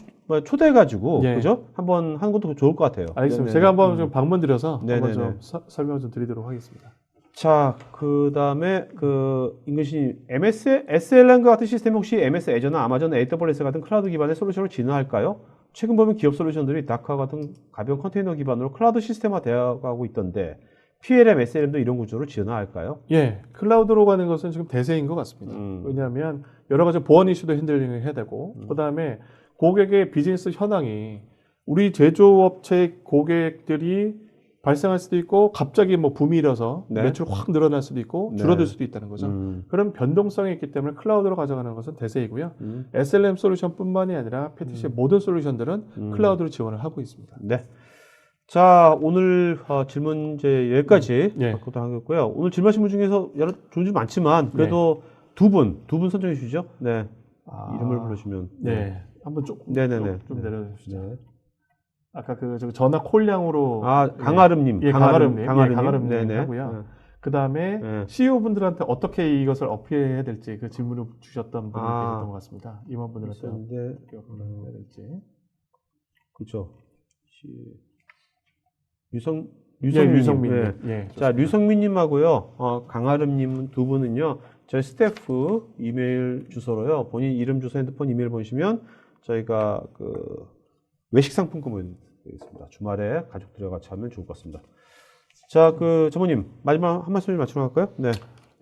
초대해가지고, 네. 그죠? 한번 하는 것도 좋을 것 같아요. 알겠습니다. 네네. 제가 한번 좀 방문 드려서 한번 네네네. 좀 설명을 좀 드리도록 하겠습니다. 자, 그 다음에, 임근신님, SLM과 같은 시스템이 혹시 MS 애저나 아마존 AWS 같은 클라우드 기반의 솔루션을 진화할까요? 최근 보면 기업 솔루션들이 다크와 같은 가벼운 컨테이너 기반으로 클라우드 시스템화 되어가고 있던데, PLM, SLM도 이런 구조로 진화할까요? 예, 클라우드로 가는 것은 지금 대세인 것 같습니다. 왜냐하면 여러 가지 보안 이슈도 핸들링을 해야 되고, 그 다음에 고객의 비즈니스 현황이 우리 제조업체 고객들이 발생할 수도 있고 갑자기 뭐 붐이 일어서 네. 매출 확 늘어날 수도 있고 네. 줄어들 수도 있다는 거죠. 그런 변동성이 있기 때문에 클라우드로 가져가는 것은 대세이고요. SLM 솔루션뿐만이 아니라 PTC의 모든 솔루션들은 클라우드로 지원을 하고 있습니다. 네. 자, 오늘 질문 이제 여기까지 예. 받고도 하겠고요. 오늘 질문하신 분 중에서 여러 존재 많지만 그래도 두 분 선정해 주시죠. 네. 이름을 불러주시면. 네. 한번 좀 네네네. 좀 내려주시죠. 네. 아까 저 전화 콜량으로 강아름님. 예, 강아름님 네네. 하고요. 그 다음에 네. CEO 분들한테 어떻게 이것을 어필해야 될지 그 질문을 주셨던 분이 계셨던 것 같습니다. 임원분들한테 있었는데, 어떻게 어필해야 될지. 그렇죠. 유성민. 유성민. 네. 예, 자, 류성민님하고요, 강아름님 두 분은요, 저희 스태프 이메일 주소로요, 본인 이름, 주소, 핸드폰, 이메일 보내시면 저희가 외식 상품권을 드리겠습니다. 주말에 가족들과 같이 하면 좋을 것 같습니다. 자, 전무님, 마지막 한 말씀 맞추러 갈까요? 네.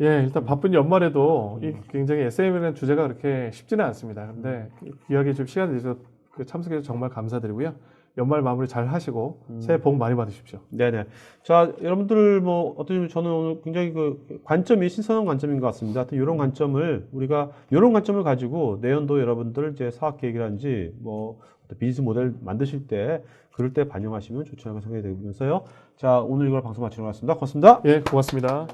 예, 일단 바쁜 연말에도 이 굉장히 SM이라는 주제가 그렇게 쉽지는 않습니다. 근데 귀하게 좀 시간 내서 참석해서 정말 감사드리고요. 연말 마무리 잘 하시고 새해 복 많이 받으십시오. 네네. 자, 여러분들 어떠시면 저는 오늘 굉장히 관점이 신선한 관점인 것 같습니다. 하여튼 이런 관점을 이런 관점을 가지고 내년도 여러분들 이제 사업 계획이라든지 비즈니스 모델 만드실 때 그럴 때 반영하시면 좋지 않을까 생각이 들면서요. 자, 오늘 이걸 방송 마치러 갔습니다. 고맙습니다. 예, 고맙습니다.